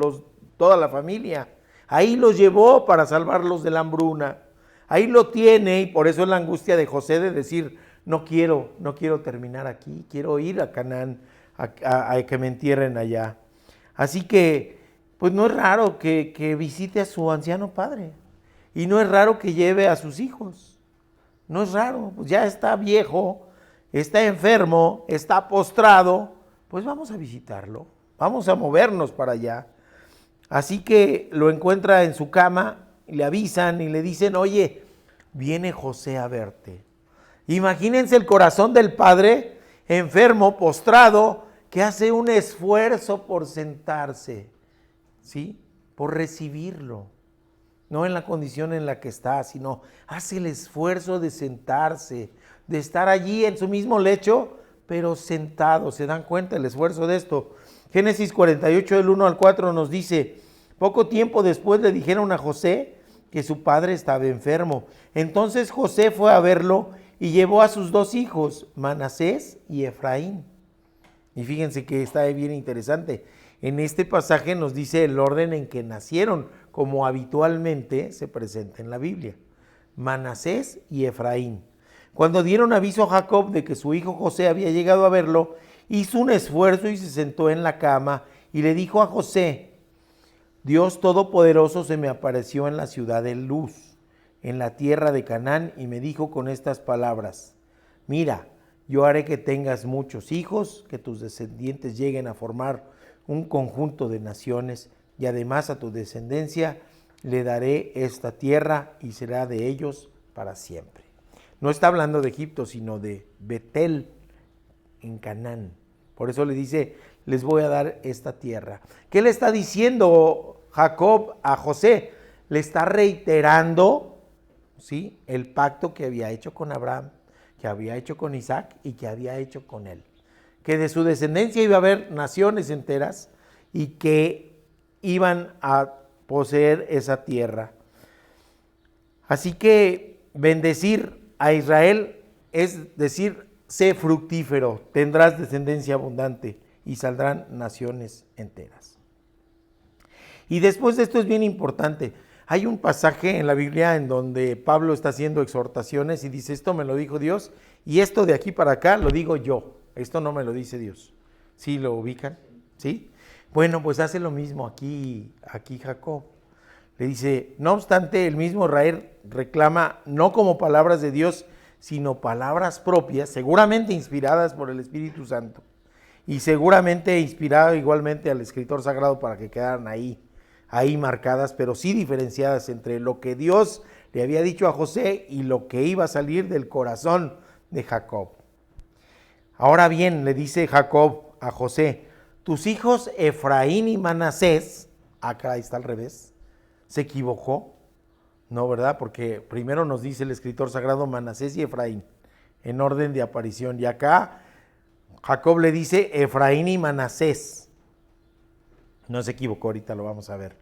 S4: toda la familia. Ahí los llevó para salvarlos de la hambruna. Ahí lo tiene y por eso es la angustia de José de decir, no quiero terminar aquí, quiero ir a Canaán, a que me entierren allá. Así que, pues no es raro que visite a su anciano padre. Y no es raro que lleve a sus hijos. No es raro, pues ya está viejo, está enfermo, está postrado, pues vamos a visitarlo, vamos a movernos para allá. Así que lo encuentra en su cama, y le avisan y le dicen, oye, viene José a verte. Imagínense el corazón del padre, enfermo, postrado, que hace un esfuerzo por sentarse, ¿sí? Por recibirlo. no en la condición en la que está, sino hace el esfuerzo de sentarse, de estar allí en su mismo lecho, pero sentado. ¿Se dan cuenta el esfuerzo de esto? Génesis 48, del 1 al 4 nos dice: poco tiempo después le dijeron a José que su padre estaba enfermo. Entonces José fue a verlo y llevó a sus 2 hijos, Manasés y Efraín. Y fíjense que está bien interesante. En este pasaje nos dice el orden en que nacieron, como habitualmente se presenta en la Biblia. Manasés y Efraín. Cuando dieron aviso a Jacob de que su hijo José había llegado a verlo, hizo un esfuerzo y se sentó en la cama y le dijo a José: Dios Todopoderoso se me apareció en la ciudad de Luz, en la tierra de Canaán, y me dijo con estas palabras: mira, yo haré que tengas muchos hijos, que tus descendientes lleguen a formar un conjunto de naciones, y además a tu descendencia le daré esta tierra y será de ellos para siempre. No está hablando de Egipto, sino de Betel, en Canaán. Por eso le dice: les voy a dar esta tierra. ¿Qué le está diciendo Jacob a José? Le está reiterando, ¿sí?, el pacto que había hecho con Abraham, que había hecho con Isaac y que había hecho con él. Que de su descendencia iba a haber naciones enteras y que iban a poseer esa tierra. Así que bendecir a Israel es decir: sé fructífero, tendrás descendencia abundante y saldrán naciones enteras. Y después de esto es bien importante. Hay un pasaje en la Biblia en donde Pablo está haciendo exhortaciones y dice: esto me lo dijo Dios y esto de aquí para acá lo digo yo. Esto no me lo dice Dios. ¿Sí lo ubican? ¿Sí? Bueno, pues hace lo mismo aquí Jacob. Le dice: no obstante, el mismo Israel reclama no como palabras de Dios, sino palabras propias, seguramente inspiradas por el Espíritu Santo. Y seguramente inspirado igualmente al escritor sagrado para que quedaran ahí marcadas, pero sí diferenciadas entre lo que Dios le había dicho a José y lo que iba a salir del corazón de Jacob. Ahora bien, le dice Jacob a José: tus hijos Efraín y Manasés, acá está al revés, ¿se equivocó? No, ¿verdad? Porque primero nos dice el escritor sagrado Manasés y Efraín, en orden de aparición, y acá Jacob le dice Efraín y Manasés. No se equivocó, ahorita lo vamos a ver.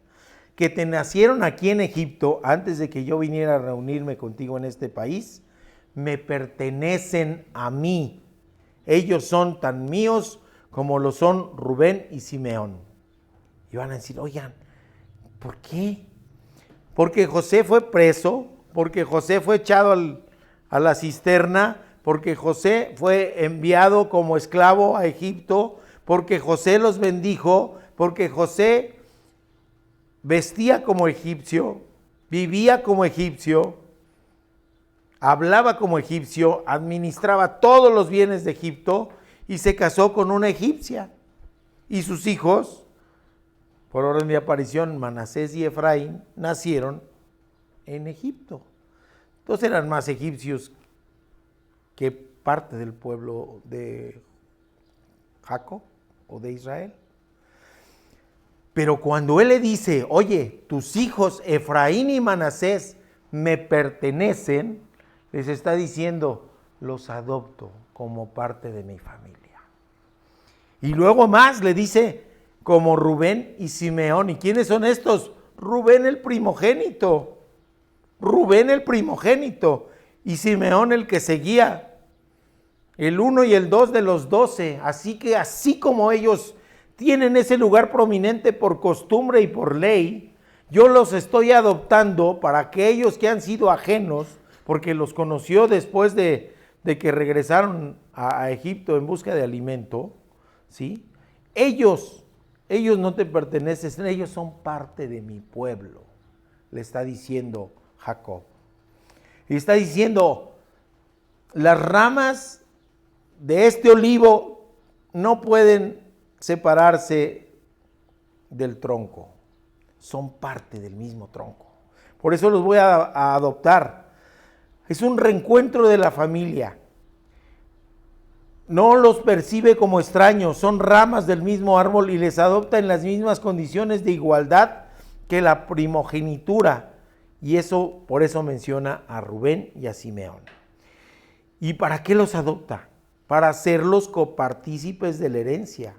S4: Que te nacieron aquí en Egipto, antes de que yo viniera a reunirme contigo en este país, me pertenecen a mí. Ellos son tan míos como lo son Rubén y Simeón. Y van a decir: oigan, ¿por qué? Porque José fue preso, porque José fue echado a la cisterna, porque José fue enviado como esclavo a Egipto, porque José los bendijo, porque José vestía como egipcio, vivía como egipcio, hablaba como egipcio, administraba todos los bienes de Egipto y se casó con una egipcia. Y sus hijos, por orden de aparición, Manasés y Efraín, nacieron en Egipto. Entonces eran más egipcios que parte del pueblo de Jacob o de Israel. Pero cuando él le dice: oye, tus hijos Efraín y Manasés me pertenecen, les está diciendo: los adopto como parte de mi familia. Y luego más le dice: como Rubén y Simeón. ¿Y quiénes son estos? Rubén el primogénito. Rubén el primogénito. Y Simeón el que seguía. El 1 y el 2 de los 12. Así que así como ellos tienen ese lugar prominente por costumbre y por ley, yo los estoy adoptando para aquellos que han sido ajenos, porque los conoció después de que regresaron a Egipto en busca de alimento, ¿sí? Ellos no te pertenecen, ellos son parte de mi pueblo, le está diciendo Jacob. Y está diciendo: las ramas de este olivo no pueden separarse del tronco, son parte del mismo tronco. Por eso los voy a adoptar. Es un reencuentro de la familia. No los percibe como extraños, son ramas del mismo árbol y les adopta en las mismas condiciones de igualdad que la primogenitura. Y por eso menciona a Rubén y a Simeón. ¿Y para qué los adopta? Para hacerlos copartícipes de la herencia,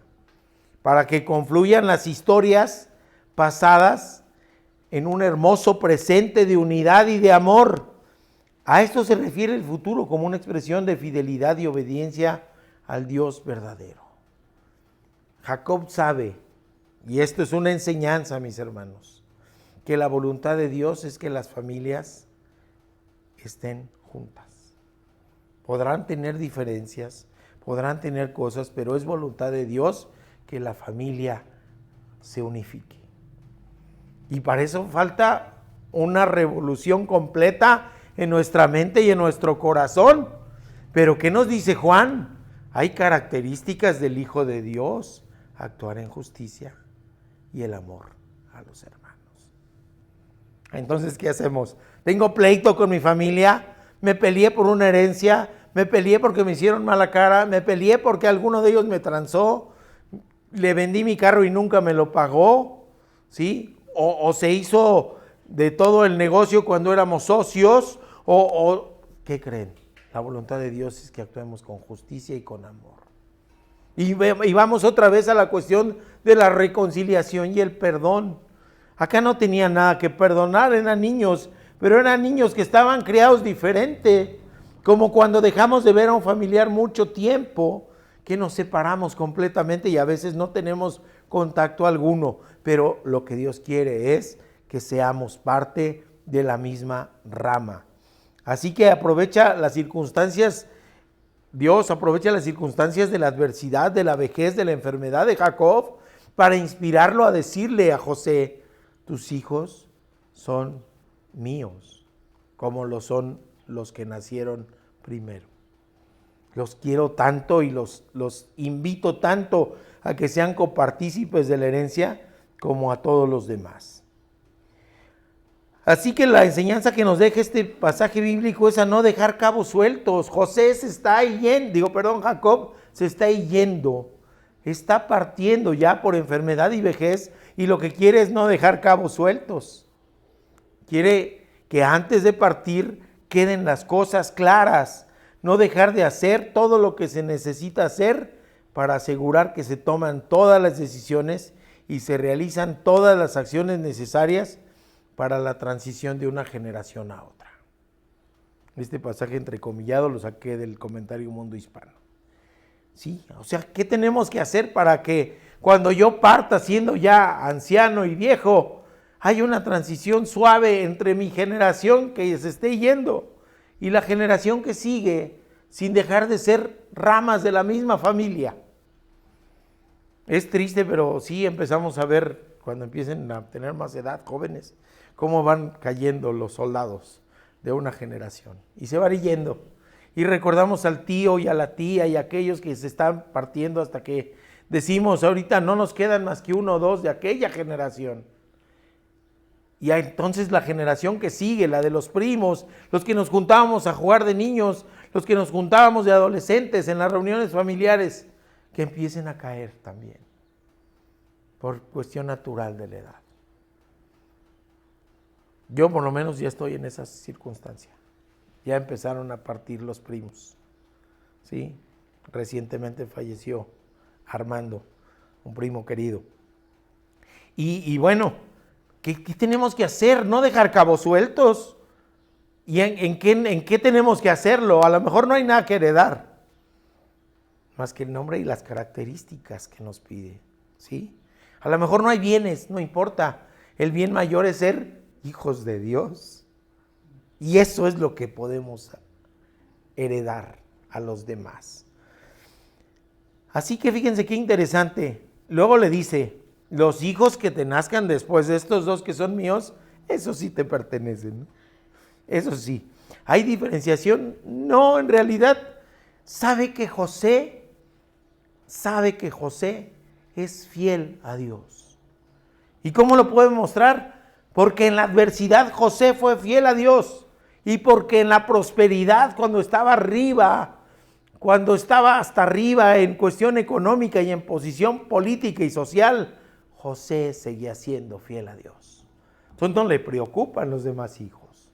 S4: para que confluyan las historias pasadas en un hermoso presente de unidad y de amor. A esto se refiere el futuro como una expresión de fidelidad y obediencia al Dios verdadero. Jacob sabe, y esto es una enseñanza, mis hermanos, que la voluntad de Dios es que las familias estén juntas. Podrán tener diferencias, podrán tener cosas, pero es voluntad de Dios que la familia se unifique. Y para eso falta una revolución completa en nuestra mente y en nuestro corazón. Pero ¿qué nos dice Juan? Hay características del Hijo de Dios: actuar en justicia y el amor a los hermanos. Entonces, ¿qué hacemos? Tengo pleito con mi familia, me peleé por una herencia, me peleé porque me hicieron mala cara, me peleé porque alguno de ellos me transó, le vendí mi carro y nunca me lo pagó, ¿sí? O se hizo de todo el negocio cuando éramos socios, ¿qué creen? La voluntad de Dios es que actuemos con justicia y con amor. Y vamos otra vez a la cuestión de la reconciliación y el perdón. Acá no tenían nada que perdonar, eran niños, pero eran niños que estaban criados diferente, como cuando dejamos de ver a un familiar mucho tiempo, que nos separamos completamente y a veces no tenemos contacto alguno, pero lo que Dios quiere es que seamos parte de la misma rama. Así que aprovecha las circunstancias, Dios aprovecha las circunstancias de la adversidad, de la vejez, de la enfermedad de Jacob, para inspirarlo a decirle a José: tus hijos son míos, como lo son los que nacieron primero. Los quiero tanto y los invito tanto a que sean copartícipes de la herencia como a todos los demás. Así que la enseñanza que nos deja este pasaje bíblico es a no dejar cabos sueltos. Jacob se está yendo, está partiendo ya por enfermedad y vejez, y lo que quiere es no dejar cabos sueltos. Quiere que antes de partir queden las cosas claras, no dejar de hacer todo lo que se necesita hacer para asegurar que se toman todas las decisiones y se realizan todas las acciones necesarias para la transición de una generación a otra. Este pasaje entrecomillado lo saqué del comentario Mundo Hispano. Sí, o sea, ¿qué tenemos que hacer para que cuando yo parta siendo ya anciano y viejo, haya una transición suave entre mi generación que se esté yendo y la generación que sigue, sin dejar de ser ramas de la misma familia? Es triste, pero sí empezamos a ver, cuando empiecen a tener más edad, jóvenes, cómo van cayendo los soldados de una generación y se van yendo. Y recordamos al tío y a la tía y a aquellos que se están partiendo hasta que decimos: ahorita no nos quedan más que 1 o 2 de aquella generación. Y entonces la generación que sigue, la de los primos, los que nos juntábamos a jugar de niños, los que nos juntábamos de adolescentes en las reuniones familiares, que empiecen a caer también, por cuestión natural de la edad. Yo por lo menos ya estoy en esa circunstancia. Ya empezaron a partir los primos. ¿Sí? Recientemente falleció Armando, un primo querido. Y bueno, ¿qué tenemos que hacer? No dejar cabos sueltos. ¿Y en qué tenemos que hacerlo? A lo mejor no hay nada que heredar, más que el nombre y las características que nos pide. ¿Sí? A lo mejor no hay bienes, no importa. El bien mayor es ser hijos de Dios. Y eso es lo que podemos heredar a los demás. Así que fíjense qué interesante. Luego le dice: los hijos que te nazcan después de estos 2 que son míos, esos sí te pertenecen, ¿no? Eso sí. ¿Hay diferenciación? No, en realidad sabe que José es fiel a Dios. ¿Y cómo lo puede mostrar? Porque en la adversidad José fue fiel a Dios. Y porque en la prosperidad, cuando estaba arriba, cuando estaba hasta arriba en cuestión económica y en posición política y social, José seguía siendo fiel a Dios. Entonces no le preocupan los demás hijos.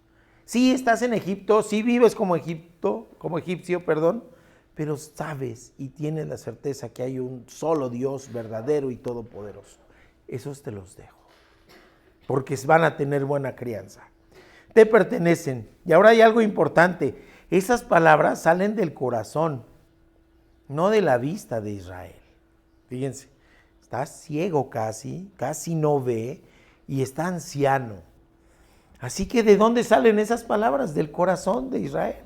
S4: Sí estás en Egipto, sí vives como egipcio, pero sabes y tienes la certeza que hay un solo Dios verdadero y todopoderoso. Esos te los dejo, porque van a tener buena crianza. Te pertenecen. Y ahora hay algo importante. Esas palabras salen del corazón, no de la vista de Israel. Fíjense, está ciego casi no ve y está anciano. Así que ¿de dónde salen esas palabras? Del corazón de Israel.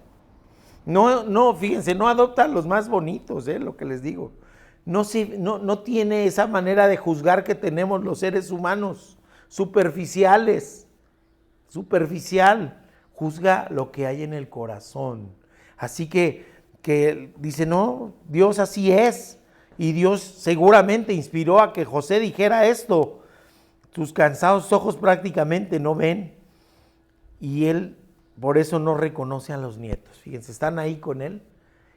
S4: No, fíjense, no adopta los más bonitos, lo que les digo. No tiene esa manera de juzgar que tenemos los seres humanos, superficial, juzga lo que hay en el corazón. Así que dice, no, Dios así es, y Dios seguramente inspiró a que José dijera esto. Tus cansados ojos prácticamente no ven, y él por eso no reconoce a los nietos. Fíjense, están ahí con él,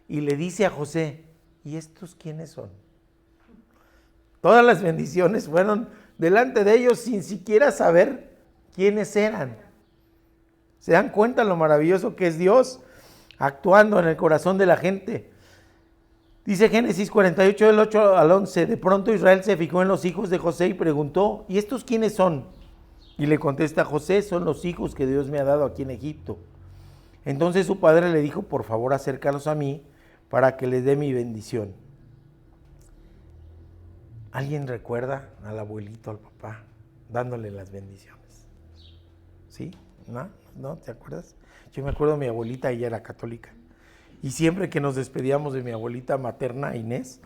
S4: y le dice a José, ¿y estos quiénes son? Todas las bendiciones fueron delante de ellos sin siquiera saber quiénes eran. ¿Se dan cuenta lo maravilloso que es Dios actuando en el corazón de la gente? Dice Génesis 48, del 8 al 11, de pronto Israel se fijó en los hijos de José y preguntó, ¿y estos quiénes son? Y le contesta José, son los hijos que Dios me ha dado aquí en Egipto. Entonces su padre le dijo, por favor acércalos a mí para que les dé mi bendición. ¿Alguien recuerda al abuelito, al papá, dándole las bendiciones? ¿Sí? ¿No? ¿Te acuerdas? Yo me acuerdo de mi abuelita, ella era católica. Y siempre que nos despedíamos de mi abuelita materna, Inés,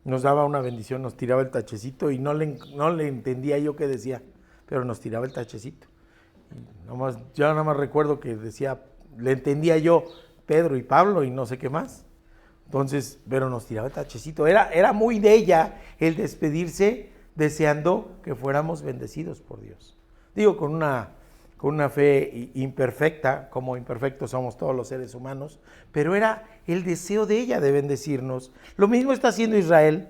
S4: nos daba una bendición, nos tiraba el tachecito y no le entendía yo qué decía, pero nos tiraba el tachecito. Yo nada más recuerdo que decía, le entendía yo Pedro y Pablo y no sé qué más. Entonces, pero nos tiraba el tachecito. Era muy de ella el despedirse deseando que fuéramos bendecidos por Dios. Digo, con una fe imperfecta, como imperfectos somos todos los seres humanos, pero era el deseo de ella de bendecirnos. Lo mismo está haciendo Israel.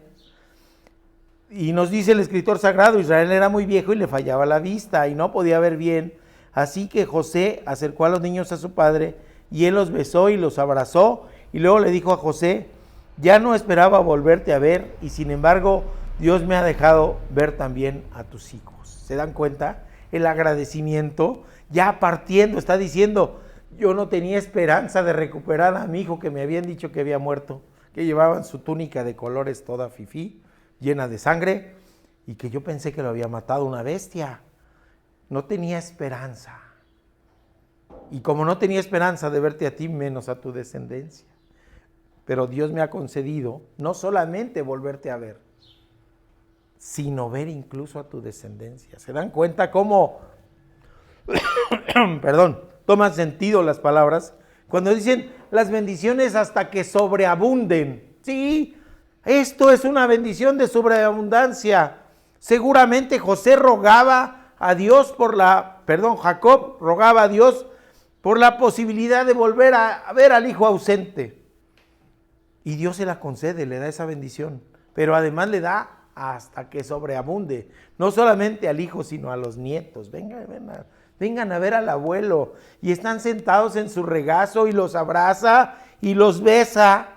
S4: Y nos dice el escritor sagrado, Israel era muy viejo y le fallaba la vista y no podía ver bien. Así que José acercó a los niños a su padre y él los besó y los abrazó. Y luego le dijo a José, ya no esperaba volverte a ver y sin embargo Dios me ha dejado ver también a tus hijos. ¿Se dan cuenta? El agradecimiento, ya partiendo, está diciendo, yo no tenía esperanza de recuperar a mi hijo que me habían dicho que había muerto, que llevaban su túnica de colores toda fifí, llena de sangre, y que yo pensé que lo había matado una bestia. No tenía esperanza. Y como no tenía esperanza de verte a ti, menos a tu descendencia. Pero Dios me ha concedido no solamente volverte a ver, sino ver incluso a tu descendencia. ¿Se dan cuenta cómo, toman sentido las palabras? Cuando dicen las bendiciones hasta que sobreabunden. Sí, esto es una bendición de sobreabundancia. Seguramente Jacob rogaba a Dios por la posibilidad de volver a ver al hijo ausente. Y Dios se la concede, le da esa bendición, pero además le da hasta que sobreabunde, no solamente al hijo, sino a los nietos. Vengan a ver al abuelo, y están sentados en su regazo y los abraza y los besa,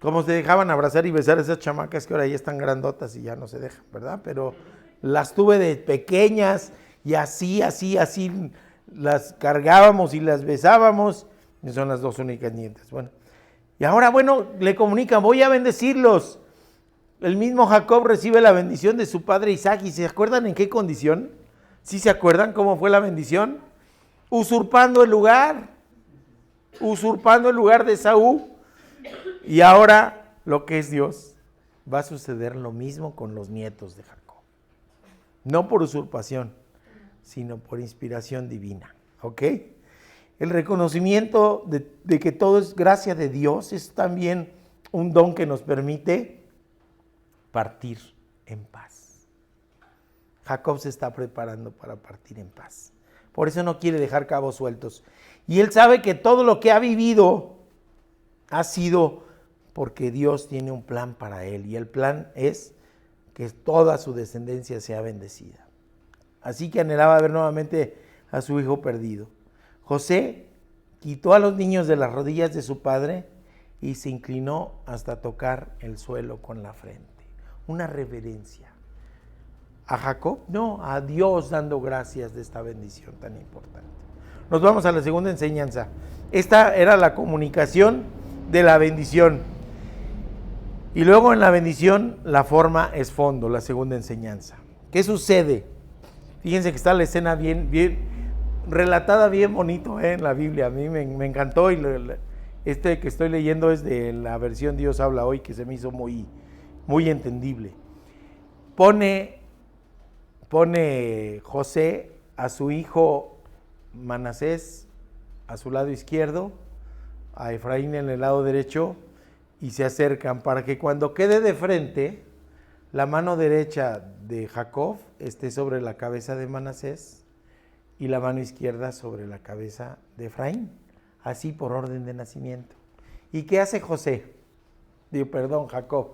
S4: como se dejaban abrazar y besar esas chamacas que ahora ya están grandotas y ya no se dejan, ¿verdad? Pero las tuve de pequeñas y así las cargábamos y las besábamos, y son las dos únicas nietas. Bueno, y ahora, le comunican, voy a bendecirlos. El mismo Jacob recibe la bendición de su padre Isaac. ¿Y se acuerdan en qué condición? ¿Sí se acuerdan cómo fue la bendición? Usurpando el lugar de Esaú. Y ahora, lo que es Dios, va a suceder lo mismo con los nietos de Jacob. No por usurpación, sino por inspiración divina. ¿Ok? El reconocimiento de que todo es gracia de Dios es también un don que nos permite partir en paz. Jacob se está preparando para partir en paz. Por eso no quiere dejar cabos sueltos. Y él sabe que todo lo que ha vivido ha sido porque Dios tiene un plan para él. Y el plan es que toda su descendencia sea bendecida. así que anhelaba ver nuevamente a su hijo perdido. José quitó a los niños de las rodillas de su padre y se inclinó hasta tocar el suelo con la frente. Una reverencia. ¿A Jacob? No, a Dios dando gracias de esta bendición tan importante. Nos vamos a la segunda enseñanza. Esta era la comunicación de la bendición. Y luego en la bendición la forma es fondo, la segunda enseñanza. ¿Qué sucede? Fíjense que está la escena bien relatada, bien bonito en la Biblia. A mí me encantó y este que estoy leyendo es de la versión Dios habla hoy, que se me hizo muy entendible. Pone José a su hijo Manasés a su lado izquierdo, a Efraín en el lado derecho, y se acercan para que cuando quede de frente, la mano derecha de Jacob esté sobre la cabeza de Manasés y la mano izquierda sobre la cabeza de Efraín, así por orden de nacimiento. ¿Y qué hace Jacob?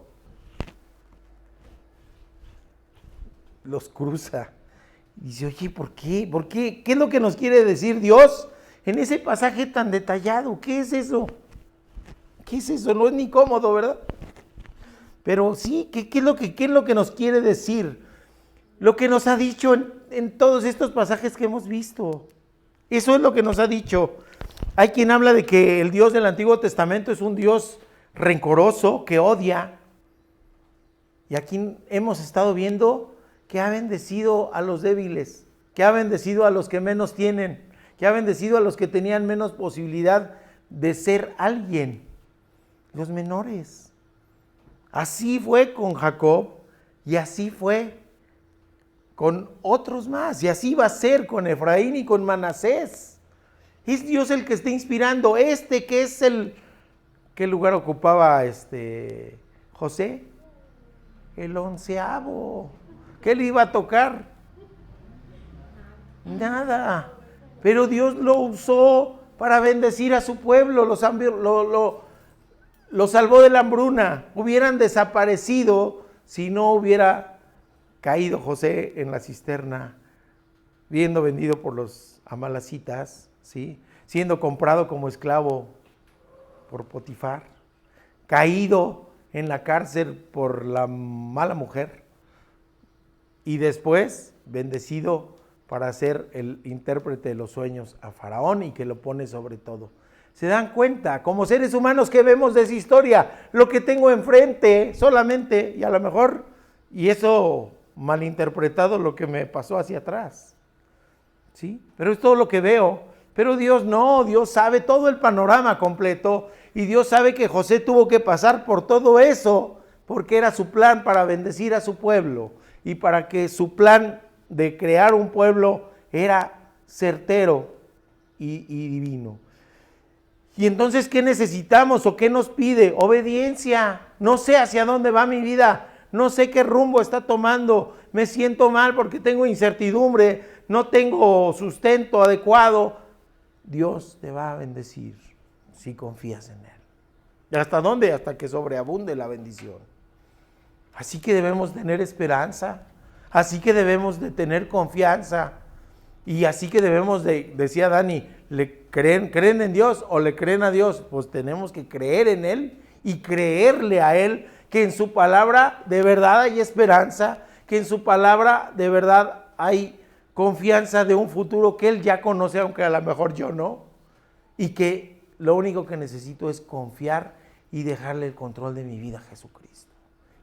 S4: Los cruza. Y dice, oye, ¿por qué? ¿Qué es lo que nos quiere decir Dios en ese pasaje tan detallado? ¿Qué es eso? ¿Qué es eso? No es ni cómodo, ¿verdad? Pero sí, ¿qué es lo que nos quiere decir? Lo que nos ha dicho en todos estos pasajes que hemos visto. Eso es lo que nos ha dicho. Hay quien habla de que el Dios del Antiguo Testamento es un Dios rencoroso, que odia. Y aquí hemos estado viendo que ha bendecido a los débiles, que ha bendecido a los que menos tienen, que ha bendecido a los que tenían menos posibilidad de ser alguien, los menores. Así fue con Jacob y así fue con otros más, y así va a ser con Efraín y con Manasés. Es Dios el que está inspirando. Que es ¿qué lugar ocupaba José? El 11º. ¿Qué le iba a tocar? Nada. Pero Dios lo usó para bendecir a su pueblo, lo salvó de la hambruna. Hubieran desaparecido si no hubiera caído José en la cisterna, siendo vendido por los amalecitas, ¿sí? Siendo comprado como esclavo por Potifar, caído en la cárcel por la mala mujer y después bendecido para ser el intérprete de los sueños a Faraón y que lo pone sobre todo. ¿Se dan cuenta? Como seres humanos que vemos de esa historia, lo que tengo enfrente solamente, y a lo mejor, y eso malinterpretado lo que me pasó hacia atrás, ¿sí? Pero es todo lo que veo. Pero Dios no, Dios sabe todo el panorama completo y Dios sabe que José tuvo que pasar por todo eso porque era su plan para bendecir a su pueblo y para que su plan de crear un pueblo era certero y divino. Y entonces, ¿qué necesitamos o qué nos pide? Obediencia. No sé hacia dónde va mi vida, no sé qué rumbo está tomando, me siento mal porque tengo incertidumbre, no tengo sustento adecuado. Dios te va a bendecir si confías en Él. ¿Y hasta dónde? Hasta que sobreabunde la bendición. Así que debemos tener esperanza, así que debemos de tener confianza y así que debemos de, decía Dani, ¿creen en Dios o le creen a Dios? Pues tenemos que creer en Él y creerle a Él que en su palabra de verdad hay esperanza, que en su palabra de verdad hay confianza de un futuro que Él ya conoce, aunque a lo mejor yo no, y que lo único que necesito es confiar y dejarle el control de mi vida a Jesucristo.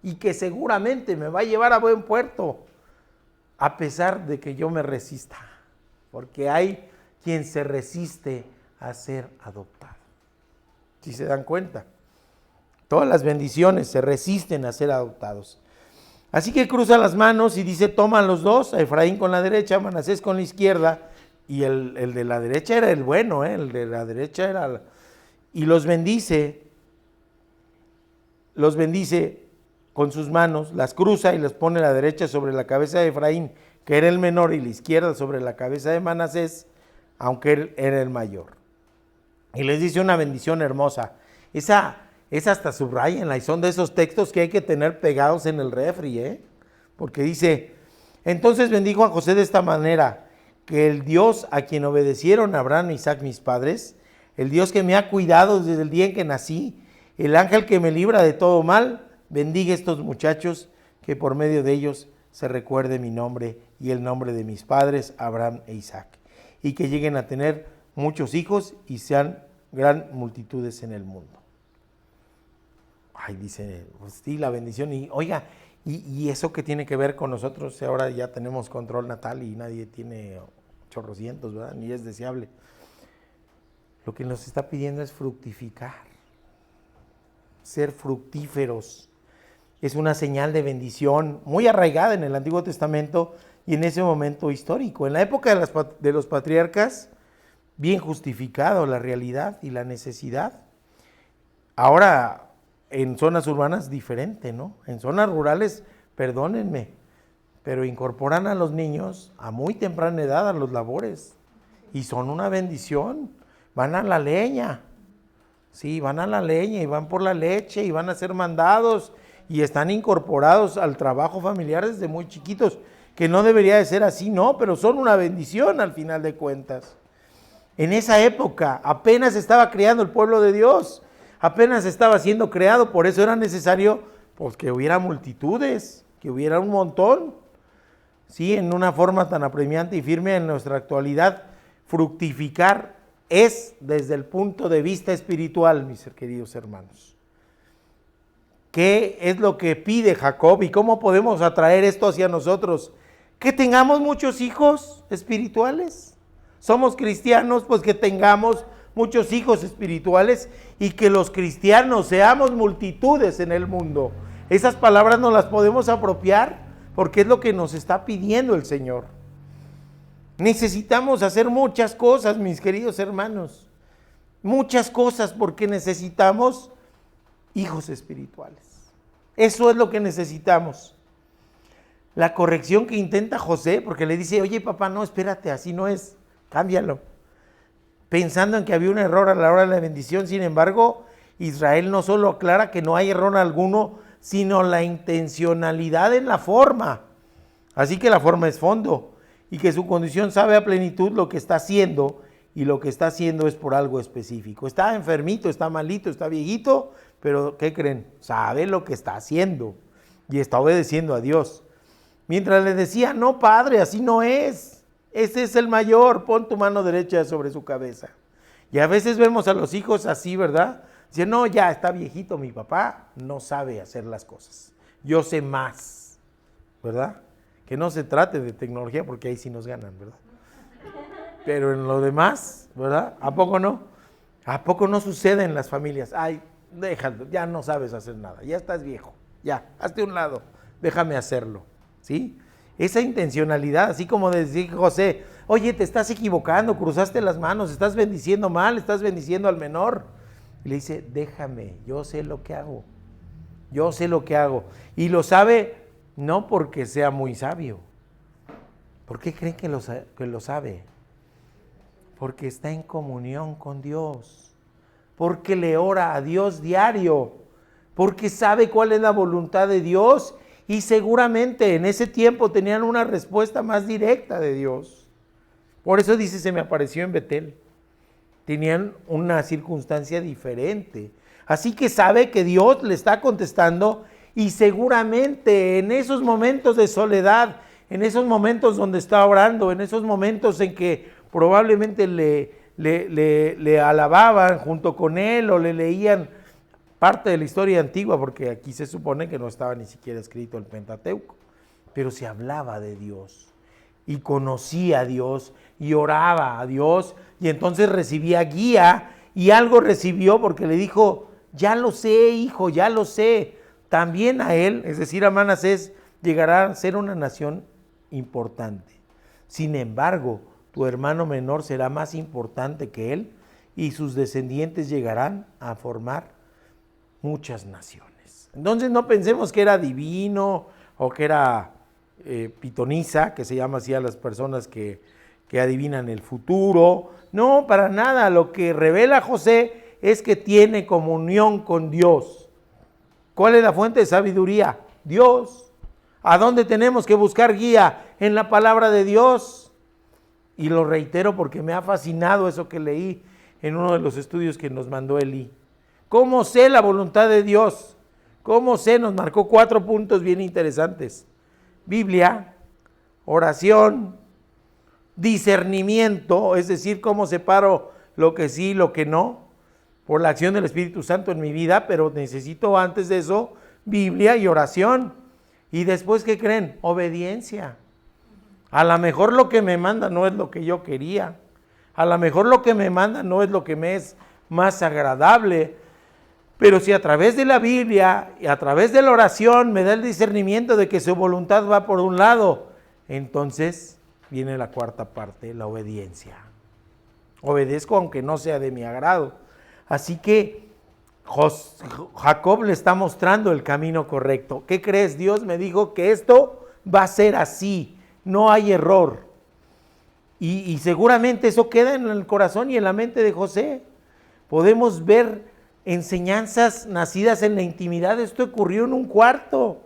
S4: Y que seguramente me va a llevar a buen puerto, a pesar de que yo me resista, porque hay quien se resiste a ser adoptado. Si se dan cuenta, todas las bendiciones se resisten a ser adoptados. Así que cruza las manos y dice, toman los dos, a Efraín con la derecha, a Manasés con la izquierda, y el de la derecha era el bueno, el de la derecha era, y los bendice con sus manos, las cruza y las pone a la derecha sobre la cabeza de Efraín, que era el menor, y la izquierda sobre la cabeza de Manasés, aunque él era el mayor. Y les dice una bendición hermosa. Esa hasta subrayenla, y son de esos textos que hay que tener pegados en el refri, porque dice, Entonces bendijo a José de esta manera: que el Dios a quien obedecieron Abraham e Isaac mis padres, el Dios que me ha cuidado desde el día en que nací, el ángel que me libra de todo mal, bendiga a estos muchachos, que por medio de ellos se recuerde mi nombre y el nombre de mis padres, Abraham e Isaac, y que lleguen a tener muchos hijos y sean gran multitudes en el mundo. Ay, dice, pues sí, la bendición. Y oiga, ¿y eso qué tiene que ver con nosotros? Ahora ya tenemos control natal y nadie tiene chorrocientos, ¿verdad? Ni es deseable. Lo que nos está pidiendo es fructificar, ser fructíferos. Es una señal de bendición muy arraigada en el Antiguo Testamento y en ese momento histórico. En la época de los patriarcas, bien justificado la realidad y la necesidad. Ahora, en zonas urbanas, diferente, ¿no? En zonas rurales, perdónenme, pero incorporan a los niños a muy temprana edad a los labores y son una bendición. Van a la leña, sí, van a la leña y van por la leche y van a ser mandados y están incorporados al trabajo familiar desde muy chiquitos, que no debería de ser así, no, pero son una bendición al final de cuentas. En esa época apenas estaba creando el pueblo de Dios, apenas estaba siendo creado, por eso era necesario pues, que hubiera multitudes, que hubiera un montón, sí, en una forma tan apremiante y firme en nuestra actualidad. Fructificar es desde el punto de vista espiritual, mis queridos hermanos. ¿Qué es lo que pide Jacob y cómo podemos atraer esto hacia nosotros? Que tengamos muchos hijos espirituales. Somos cristianos, pues que tengamos muchos hijos espirituales y que los cristianos seamos multitudes en el mundo. Esas palabras no las podemos apropiar porque es lo que nos está pidiendo el Señor. Necesitamos hacer muchas cosas, mis queridos hermanos. Muchas cosas porque necesitamos hijos espirituales. Eso es lo que necesitamos. La corrección que intenta José, porque le dice, oye papá, no, espérate, así no es, cámbialo. Pensando en que había un error a la hora de la bendición, sin embargo, Israel no solo aclara que no hay error alguno, sino la intencionalidad en la forma. Así que la forma es fondo, y que su condición sabe a plenitud lo que está haciendo, y lo que está haciendo es por algo específico. Está enfermito, está malito, está viejito, pero ¿qué creen? Sabe lo que está haciendo, y está obedeciendo a Dios. Mientras le decía, no padre, así no es. Ese es el mayor, pon tu mano derecha sobre su cabeza. Y a veces vemos a los hijos así, ¿verdad? Dicen, no, ya está viejito mi papá, no sabe hacer las cosas. Yo sé más, ¿verdad? Que no se trate de tecnología porque ahí sí nos ganan, ¿verdad? Pero en lo demás, ¿verdad? ¿A poco no? ¿A poco no sucede en las familias? Ay, déjalo, ya no sabes hacer nada, ya estás viejo, ya, hazte a un lado, déjame hacerlo, ¿sí? Esa intencionalidad, así como decir José, oye, te estás equivocando, cruzaste las manos, estás bendiciendo mal, estás bendiciendo al menor. Y le dice, déjame, yo sé lo que hago, yo sé lo que hago. Y lo sabe no porque sea muy sabio. ¿Por qué creen que lo sabe? Porque está en comunión con Dios, porque le ora a Dios diario, porque sabe cuál es la voluntad de Dios. Y seguramente en ese tiempo tenían una respuesta más directa de Dios. Por eso dice, se me apareció en Betel. Tenían una circunstancia diferente. Así que sabe que Dios le está contestando y seguramente en esos momentos de soledad, en esos momentos donde está orando, en esos momentos en que probablemente le alababan junto con él o le leían parte de la historia antigua, porque aquí se supone que no estaba ni siquiera escrito el Pentateuco, pero se hablaba de Dios y conocía a Dios y oraba a Dios y entonces recibía guía y algo recibió porque le dijo, ya lo sé hijo, ya lo sé, también a él, es decir a Manasés, llegará a ser una nación importante. Sin embargo, tu hermano menor será más importante que él y sus descendientes llegarán a formar muchas naciones. Entonces no pensemos que era divino o que era pitonisa, que se llama así a las personas que adivinan el futuro. No, para nada. Lo que revela José es que tiene comunión con Dios. ¿Cuál es la fuente de sabiduría? Dios. ¿A dónde tenemos que buscar guía? En la palabra de Dios. Y lo reitero porque me ha fascinado eso que leí en uno de los estudios que nos mandó Eli. ¿Cómo sé la voluntad de Dios? ¿Cómo sé? Nos marcó 4 puntos bien interesantes. Biblia, oración, discernimiento, es decir, cómo separo lo que sí y lo que no, por la acción del Espíritu Santo en mi vida, pero necesito antes de eso Biblia y oración. Y después, ¿qué creen? Obediencia. A lo mejor lo que me manda no es lo que yo quería. A lo mejor lo que me manda no es lo que me es más agradable. Pero si a través de la Biblia y a través de la oración me da el discernimiento de que su voluntad va por un lado, entonces viene la cuarta parte, la obediencia. Obedezco aunque no sea de mi agrado. Así que Jacob le está mostrando el camino correcto. ¿Qué crees? Dios me dijo que esto va a ser así, no hay error. Y seguramente eso queda en el corazón y en la mente de José. Podemos ver enseñanzas nacidas en la intimidad. Esto ocurrió en un cuarto.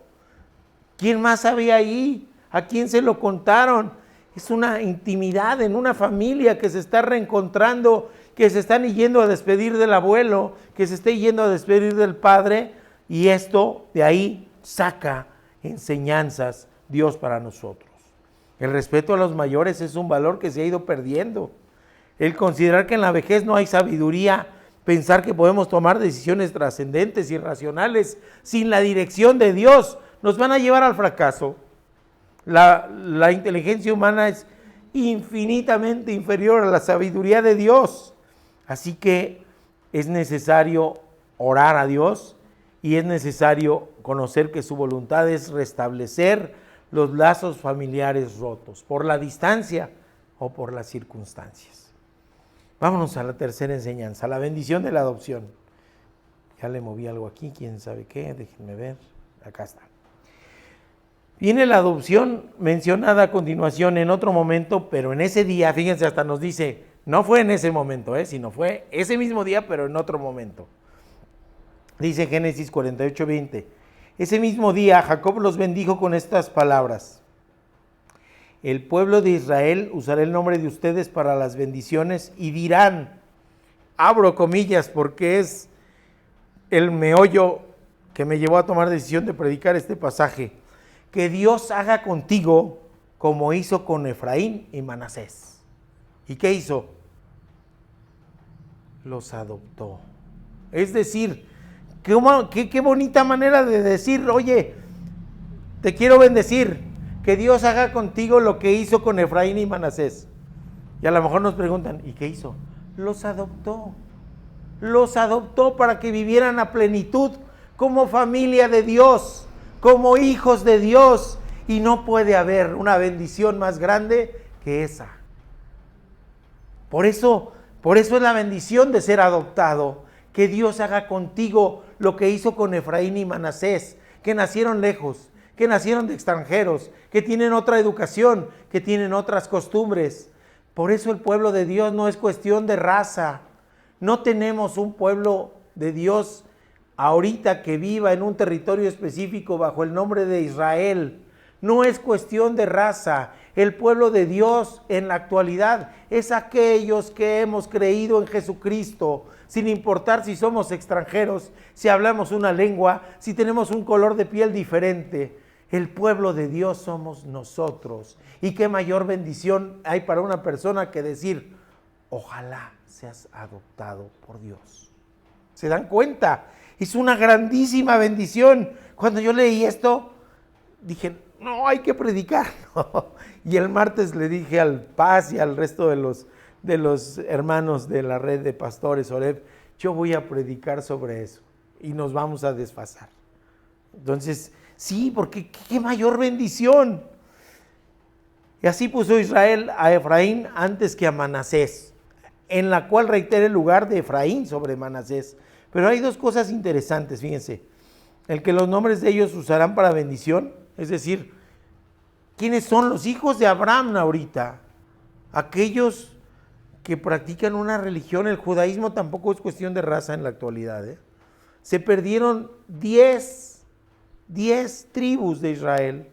S4: ¿Quién más había ahí? ¿A quién se lo contaron? Es una intimidad en una familia que se está reencontrando, que se están yendo a despedir del abuelo, que se está yendo a despedir del padre, y esto de ahí saca enseñanzas Dios para nosotros. El respeto a los mayores es un valor que se ha ido perdiendo. El considerar que en la vejez no hay sabiduría, pensar que podemos tomar decisiones trascendentes y racionales sin la dirección de Dios, nos van a llevar al fracaso. La inteligencia humana es infinitamente inferior a la sabiduría de Dios. Así que es necesario orar a Dios y es necesario conocer que su voluntad es restablecer los lazos familiares rotos por la distancia o por las circunstancias. Vámonos a la tercera enseñanza, la bendición de la adopción. Ya le moví algo aquí, quién sabe qué, déjenme ver, acá está. Viene la adopción mencionada a continuación en otro momento, pero en ese día, fíjense, hasta nos dice, no fue en ese momento, sino fue ese mismo día, pero en otro momento. Dice Génesis 48:20. Ese mismo día Jacob los bendijo con estas palabras: el pueblo de Israel usará el nombre de ustedes para las bendiciones y dirán, abro comillas porque es el meollo que me llevó a tomar decisión de predicar este pasaje, que Dios haga contigo como hizo con Efraín y Manasés. ¿Y qué hizo? Los adoptó. Es decir, qué bonita manera de decir, oye, te quiero bendecir, que Dios haga contigo lo que hizo con Efraín y Manasés. Y a lo mejor nos preguntan, ¿y qué hizo? Los adoptó. Los adoptó para que vivieran a plenitud como familia de Dios, como hijos de Dios. Y no puede haber una bendición más grande que esa. Por eso es la bendición de ser adoptado, que Dios haga contigo lo que hizo con Efraín y Manasés, que nacieron lejos, que nacieron de extranjeros, que tienen otra educación, que tienen otras costumbres. Por eso el pueblo de Dios no es cuestión de raza. No tenemos un pueblo de Dios ahorita que viva en un territorio específico bajo el nombre de Israel. No es cuestión de raza. El pueblo de Dios en la actualidad es aquellos que hemos creído en Jesucristo, sin importar si somos extranjeros, si hablamos una lengua, si tenemos un color de piel diferente. El pueblo de Dios somos nosotros. Y qué mayor bendición hay para una persona que decir, ojalá seas adoptado por Dios. ¿Se dan cuenta? Es una grandísima bendición. Cuando yo leí esto, dije, no, hay que predicar. Y el martes le dije al Paz y al resto de los hermanos de la red de pastores Oreb, yo voy a predicar sobre eso y nos vamos a desfasar. Entonces, sí, porque qué mayor bendición. Y así puso Israel a Efraín antes que a Manasés, en la cual reitera el lugar de Efraín sobre Manasés. Pero hay dos cosas interesantes, fíjense. El que los nombres de ellos usarán para bendición, es decir, ¿quiénes son los hijos de Abraham ahorita? Aquellos que practican una religión. El judaísmo tampoco es cuestión de raza en la actualidad. Se perdieron 10 tribus de Israel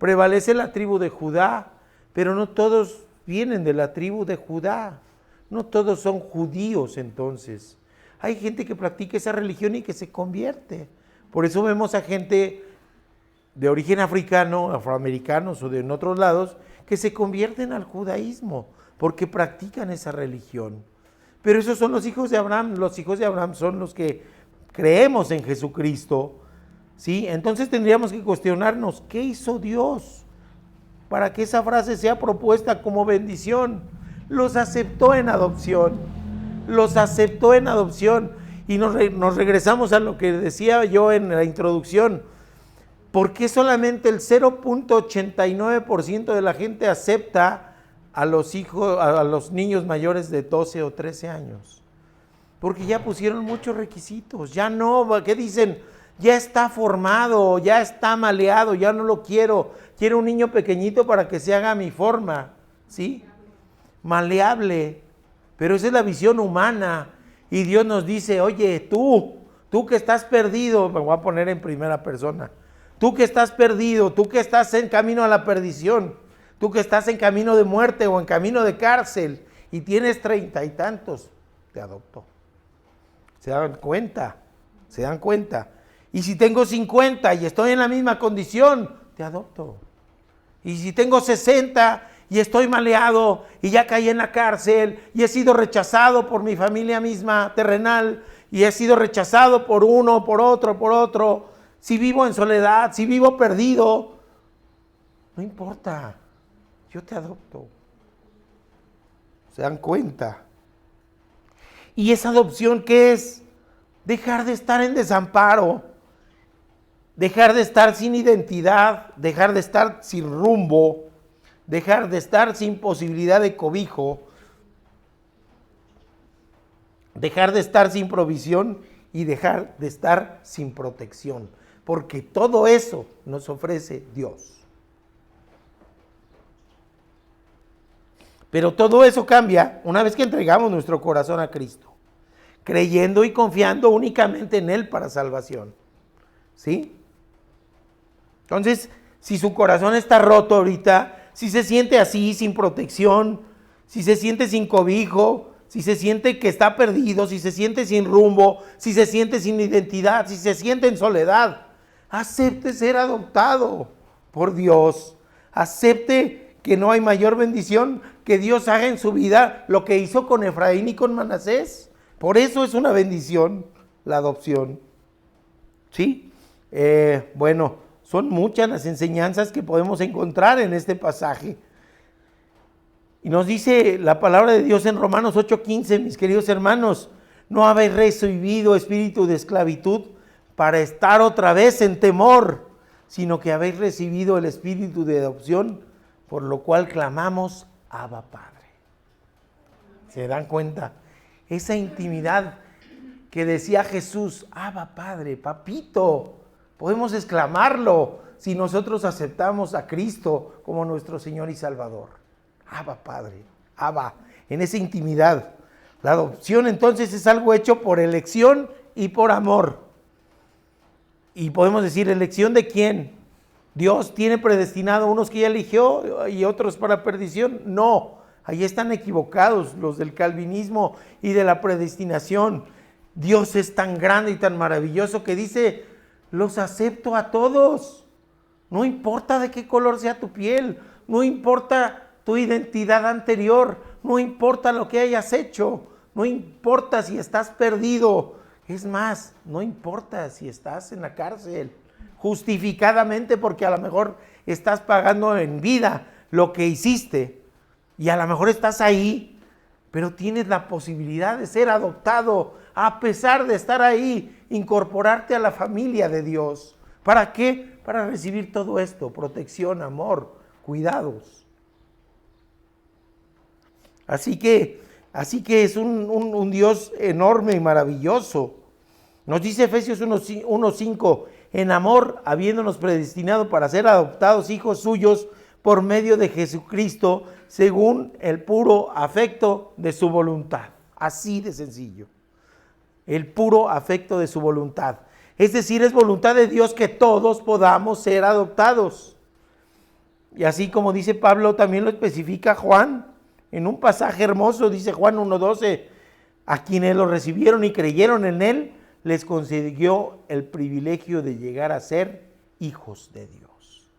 S4: prevalece la tribu de Judá, pero no todos vienen de la tribu de Judá. No todos son judíos entonces. Hay gente que practica esa religión y que se convierte. Por eso vemos a gente de origen africano, afroamericanos o de en otros lados, que se convierten al judaísmo porque practican esa religión. Pero esos son los hijos de Abraham. Los hijos de Abraham son los que creemos en Jesucristo, ¿sí? Entonces tendríamos que cuestionarnos, ¿qué hizo Dios para que esa frase sea propuesta como bendición? Los aceptó en adopción. Los aceptó en adopción. Y nos regresamos a lo que decía yo en la introducción. ¿Por qué solamente el 0.89% de la gente acepta a los niños mayores de 12 o 13 años? Porque ya pusieron muchos requisitos. Ya no, ¿qué dicen? Ya está formado, ya está maleado, ya no lo quiero. Quiero un niño pequeñito para que se haga a mi forma, ¿sí? Maleable. Pero esa es la visión humana. Y Dios nos dice, oye, tú que estás perdido, me voy a poner en primera persona. Tú que estás perdido, tú que estás en camino a la perdición, tú que estás en camino de muerte o en camino de cárcel y tienes 30 y tantos, te adopto. ¿Se dan cuenta? ¿Se dan cuenta? Y si tengo 50 y estoy en la misma condición, te adopto. Y si tengo 60 y estoy maleado y ya caí en la cárcel y he sido rechazado por mi familia misma terrenal y he sido rechazado por uno, por otro, si vivo en soledad, si vivo perdido, no importa, yo te adopto. ¿Se dan cuenta? ¿Y esa adopción qué es? Dejar de estar en desamparo, dejar de estar sin identidad, dejar de estar sin rumbo, dejar de estar sin posibilidad de cobijo, dejar de estar sin provisión y dejar de estar sin protección. Porque todo eso nos ofrece Dios. Pero todo eso cambia una vez que entregamos nuestro corazón a Cristo, creyendo y confiando únicamente en Él para salvación. ¿Sí? Entonces, si su corazón está roto ahorita, si se siente así, sin protección, si se siente sin cobijo, si se siente que está perdido, si se siente sin rumbo, si se siente sin identidad, si se siente en soledad, acepte ser adoptado por Dios. Acepte que no hay mayor bendición que Dios haga en su vida lo que hizo con Efraín y con Manasés. Por eso es una bendición la adopción. ¿Sí? Bueno, son muchas las enseñanzas que podemos encontrar en este pasaje. Y nos dice la palabra de Dios en Romanos 8:15, mis queridos hermanos, no habéis recibido espíritu de esclavitud para estar otra vez en temor, sino que habéis recibido el espíritu de adopción, por lo cual clamamos, Abba Padre. ¿Se dan cuenta? Esa intimidad que decía Jesús, Abba Padre, papito, podemos exclamarlo si nosotros aceptamos a Cristo como nuestro Señor y Salvador. Abba Padre, Abba, en esa intimidad. La adopción entonces es algo hecho por elección y por amor. Y podemos decir, ¿elección de quién? ¿Dios tiene predestinado a unos que ya eligió y otros para perdición? No, ahí están equivocados los del calvinismo y de la predestinación. Dios es tan grande y tan maravilloso que dice, los acepto a todos. No importa de qué color sea tu piel, no importa tu identidad anterior, no importa lo que hayas hecho, no importa si estás perdido, es más, no importa si estás en la cárcel, justificadamente porque a lo mejor estás pagando en vida lo que hiciste y a lo mejor estás ahí, pero tienes la posibilidad de ser adoptado a pesar de estar ahí, incorporarte a la familia de Dios. ¿Para qué? Para recibir todo esto, protección, amor, cuidados. Así que es un Dios enorme y maravilloso. Nos dice Efesios 1:5, en amor, habiéndonos predestinado para ser adoptados hijos suyos por medio de Jesucristo, según el puro afecto de su voluntad. Así de sencillo. El puro afecto de su voluntad. Es decir, es voluntad de Dios que todos podamos ser adoptados. Y así como dice Pablo, también lo especifica Juan, en un pasaje hermoso, dice Juan 1:12, a quienes lo recibieron y creyeron en él, les concedió el privilegio de llegar a ser hijos de Dios.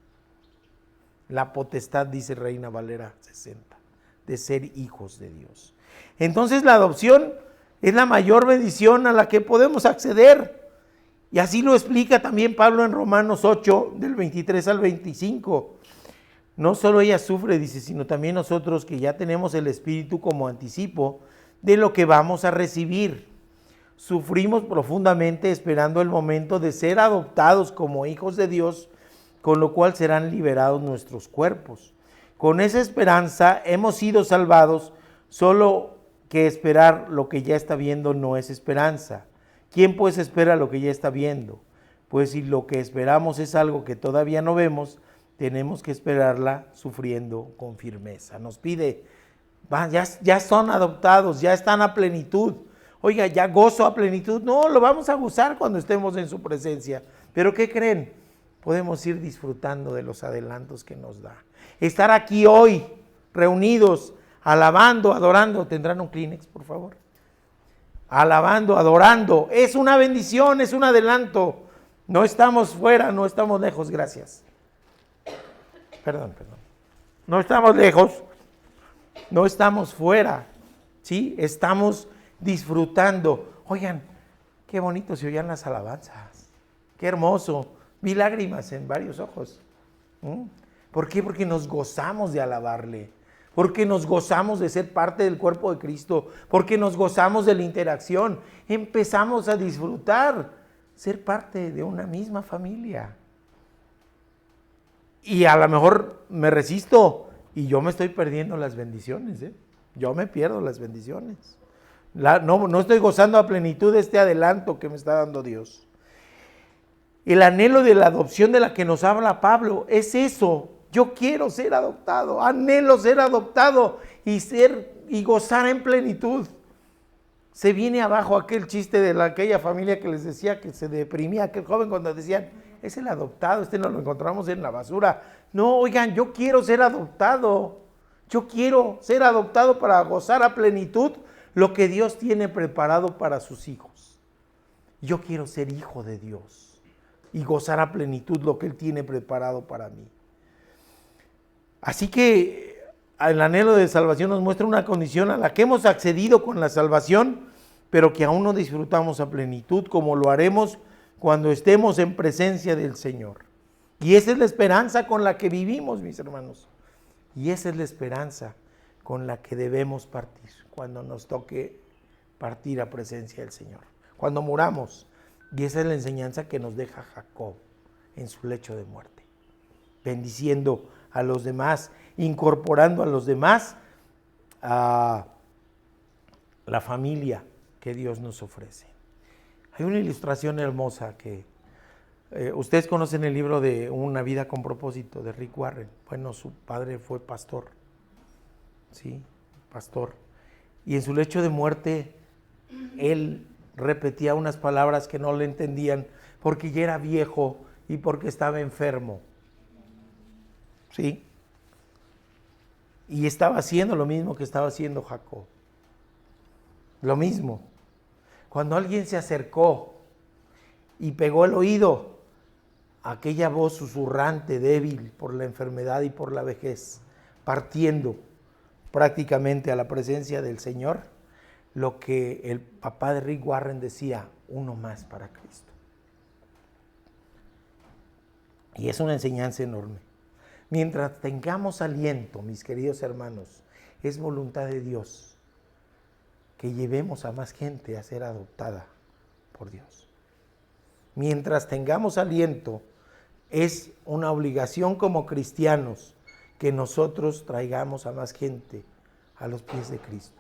S4: La potestad, dice Reina Valera 60, de ser hijos de Dios. Entonces la adopción es la mayor bendición a la que podemos acceder. Y así lo explica también Pablo en Romanos 8, del 23 al 25. No solo ella sufre, dice, sino también nosotros que ya tenemos el Espíritu como anticipo de lo que vamos a recibir. Sufrimos profundamente esperando el momento de ser adoptados como hijos de Dios, con lo cual serán liberados nuestros cuerpos. Con esa esperanza hemos sido salvados, solo que esperar lo que ya está viendo no es esperanza. ¿Quién pues espera lo que ya está viendo? Pues si lo que esperamos es algo que todavía no vemos, tenemos que esperarla sufriendo con firmeza. Nos pide, ya son adoptados, ya están a plenitud. Oiga, ya gozo a plenitud. No, lo vamos a gozar cuando estemos en su presencia. Pero ¿qué creen? Podemos ir disfrutando de los adelantos que nos da. Estar aquí hoy, reunidos, alabando, adorando. ¿Tendrán un Kleenex, por favor? Alabando, adorando. Es una bendición, es un adelanto. No estamos fuera, no estamos lejos, gracias. Perdón. No estamos lejos, no estamos fuera, ¿sí? Estamos disfrutando. Oigan, qué bonito se oían las alabanzas, qué hermoso. Vi lágrimas en varios ojos. ¿Por qué? Porque nos gozamos de alabarle, porque nos gozamos de ser parte del cuerpo de Cristo, porque nos gozamos de la interacción. Empezamos a disfrutar, ser parte de una misma familia. Y a lo mejor me resisto y yo me estoy perdiendo las bendiciones, Yo me pierdo las bendiciones. No estoy gozando a plenitud de este adelanto que me está dando Dios. El anhelo de la adopción de la que nos habla Pablo es eso. Yo quiero ser adoptado, anhelo ser adoptado y gozar en plenitud. Se viene abajo aquel chiste de aquella familia que les decía que se deprimía aquel joven cuando decían, es el adoptado, no lo encontramos en la basura. No, oigan, yo quiero ser adoptado. Yo quiero ser adoptado para gozar a plenitud lo que Dios tiene preparado para sus hijos. Yo quiero ser hijo de Dios y gozar a plenitud lo que Él tiene preparado para mí. Así que el anhelo de salvación nos muestra una condición a la que hemos accedido con la salvación, pero que aún no disfrutamos a plenitud, como lo haremos cuando estemos en presencia del Señor. Y esa es la esperanza con la que vivimos, mis hermanos. Y esa es la esperanza con la que debemos partir, cuando nos toque partir a presencia del Señor. Cuando muramos. Y esa es la enseñanza que nos deja Jacob en su lecho de muerte. Bendiciendo a los demás, incorporando a los demás a la familia que Dios nos ofrece. Hay una ilustración hermosa que ustedes conocen el libro de Una vida con propósito de Rick Warren. Bueno, su padre fue pastor, ¿sí? Pastor. Y en su lecho de muerte, él repetía unas palabras que no le entendían porque ya era viejo y porque estaba enfermo, ¿sí? Y estaba haciendo lo mismo que estaba haciendo Jacob. Lo mismo. Cuando alguien se acercó y pegó el oído, aquella voz susurrante, débil por la enfermedad y por la vejez, partiendo prácticamente a la presencia del Señor, lo que el papá de Rick Warren decía, uno más para Cristo. Y es una enseñanza enorme. Mientras tengamos aliento, mis queridos hermanos, es voluntad de Dios que llevemos a más gente a ser adoptada por Dios. Mientras tengamos aliento, es una obligación como cristianos que nosotros traigamos a más gente a los pies de Cristo.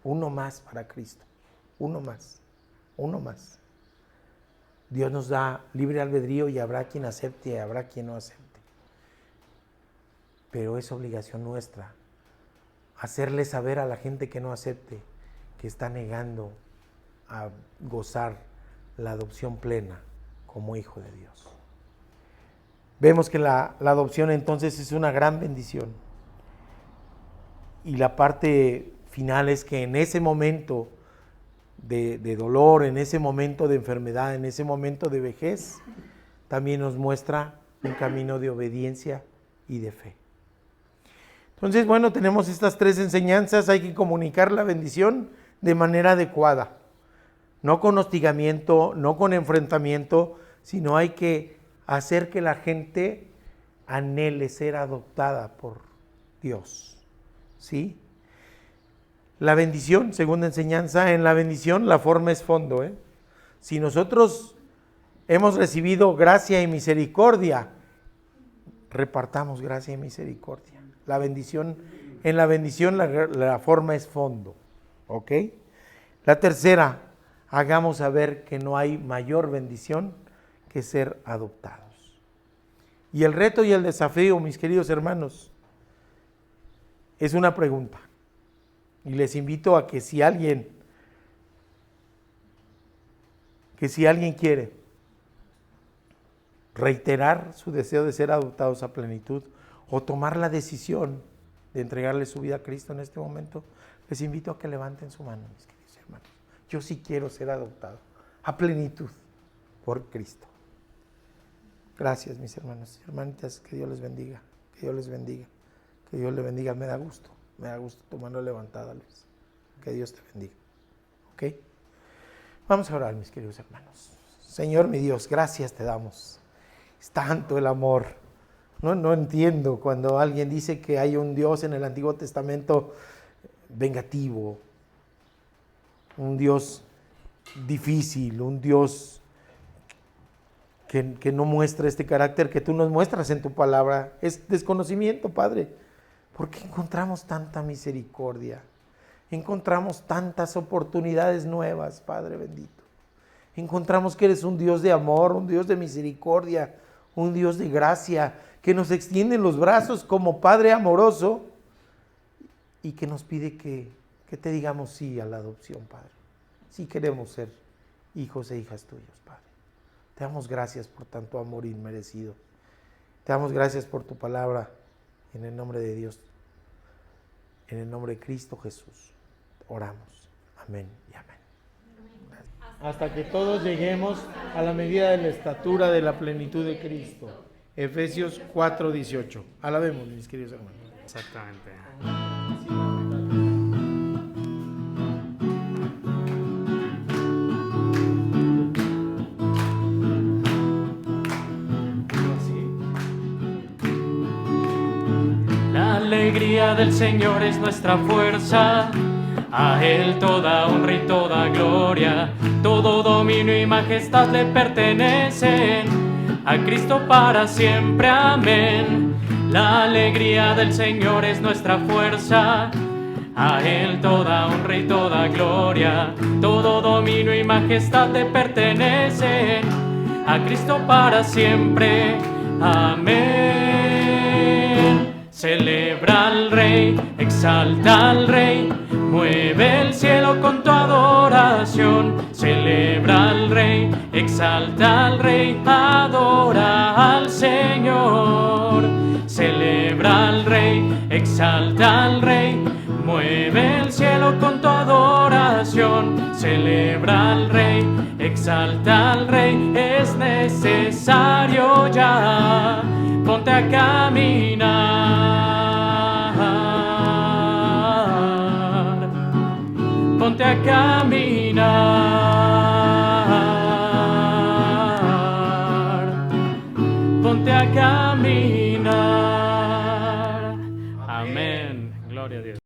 S4: Uno más para Cristo, uno más. Dios nos da libre albedrío y habrá quien acepte y habrá quien no acepte. Pero es obligación nuestra hacerle saber a la gente que no acepte que está negando a gozar la adopción plena como hijo de Dios. Vemos que la adopción entonces es una gran bendición. Y la parte final es que en ese momento de dolor, en ese momento de enfermedad, en ese momento de vejez, también nos muestra un camino de obediencia y de fe. Entonces, bueno, tenemos estas 3 enseñanzas. Hay que comunicar la bendición de manera adecuada, no con hostigamiento, no con enfrentamiento, sino hay que hacer que la gente anhele ser adoptada por Dios, ¿sí? La bendición, segunda enseñanza, en la bendición la forma es fondo, ¿eh? Si nosotros hemos recibido gracia y misericordia, repartamos gracia y misericordia. La bendición, en la bendición la forma es fondo, ¿ok? La tercera, hagamos saber que no hay mayor bendición que ser adoptados. Y el reto y el desafío, mis queridos hermanos, es una pregunta. Y les invito a que si alguien quiere reiterar su deseo de ser adoptados a plenitud o tomar la decisión de entregarle su vida a Cristo en este momento, les invito a que levanten su mano, mis queridos hermanos. Yo sí quiero ser adoptado a plenitud por Cristo. Gracias, mis hermanos y hermanitas, que Dios les bendiga, que Dios les bendiga, que Dios les bendiga. Me da gusto tu mano levantada, Luis. Que Dios te bendiga. ¿Ok? Vamos a orar, mis queridos hermanos. Señor, mi Dios, gracias te damos. Es tanto el amor. No entiendo cuando alguien dice que hay un Dios en el Antiguo Testamento vengativo, un Dios difícil, un Dios que no muestra este carácter que tú nos muestras en tu palabra. Es desconocimiento, Padre. ¿Por qué encontramos tanta misericordia? Encontramos tantas oportunidades nuevas, Padre bendito. Encontramos que eres un Dios de amor, un Dios de misericordia, un Dios de gracia, que nos extiende los brazos como Padre amoroso y que nos pide que te digamos sí a la adopción, Padre. Sí queremos ser hijos e hijas tuyos, Padre. Te damos gracias por tanto amor inmerecido. Te damos gracias por tu palabra. En el nombre de Dios, en el nombre de Cristo Jesús, oramos. Amén y amén. Hasta que todos lleguemos a la medida de la estatura de la plenitud de Cristo. Efesios 4:18. Alabemos, mis queridos hermanos.
S3: Exactamente. La alegría del Señor es nuestra fuerza, a Él toda honra y toda gloria, todo dominio y majestad le pertenecen, a Cristo para siempre, amén. La alegría del Señor es nuestra fuerza, a Él toda honra y toda gloria, todo dominio y majestad le pertenecen, a Cristo para siempre, amén. Celebra al Rey, exalta al Rey, mueve el cielo con tu adoración. Celebra al Rey, exalta al Rey, adora al Señor. Celebra al Rey, exalta al Rey, mueve el cielo con tu adoración. Celebra al Rey, exalta al Rey, es necesario ya. Ponte a caminar, ponte a caminar, ponte a caminar. Amén. Gloria a Dios.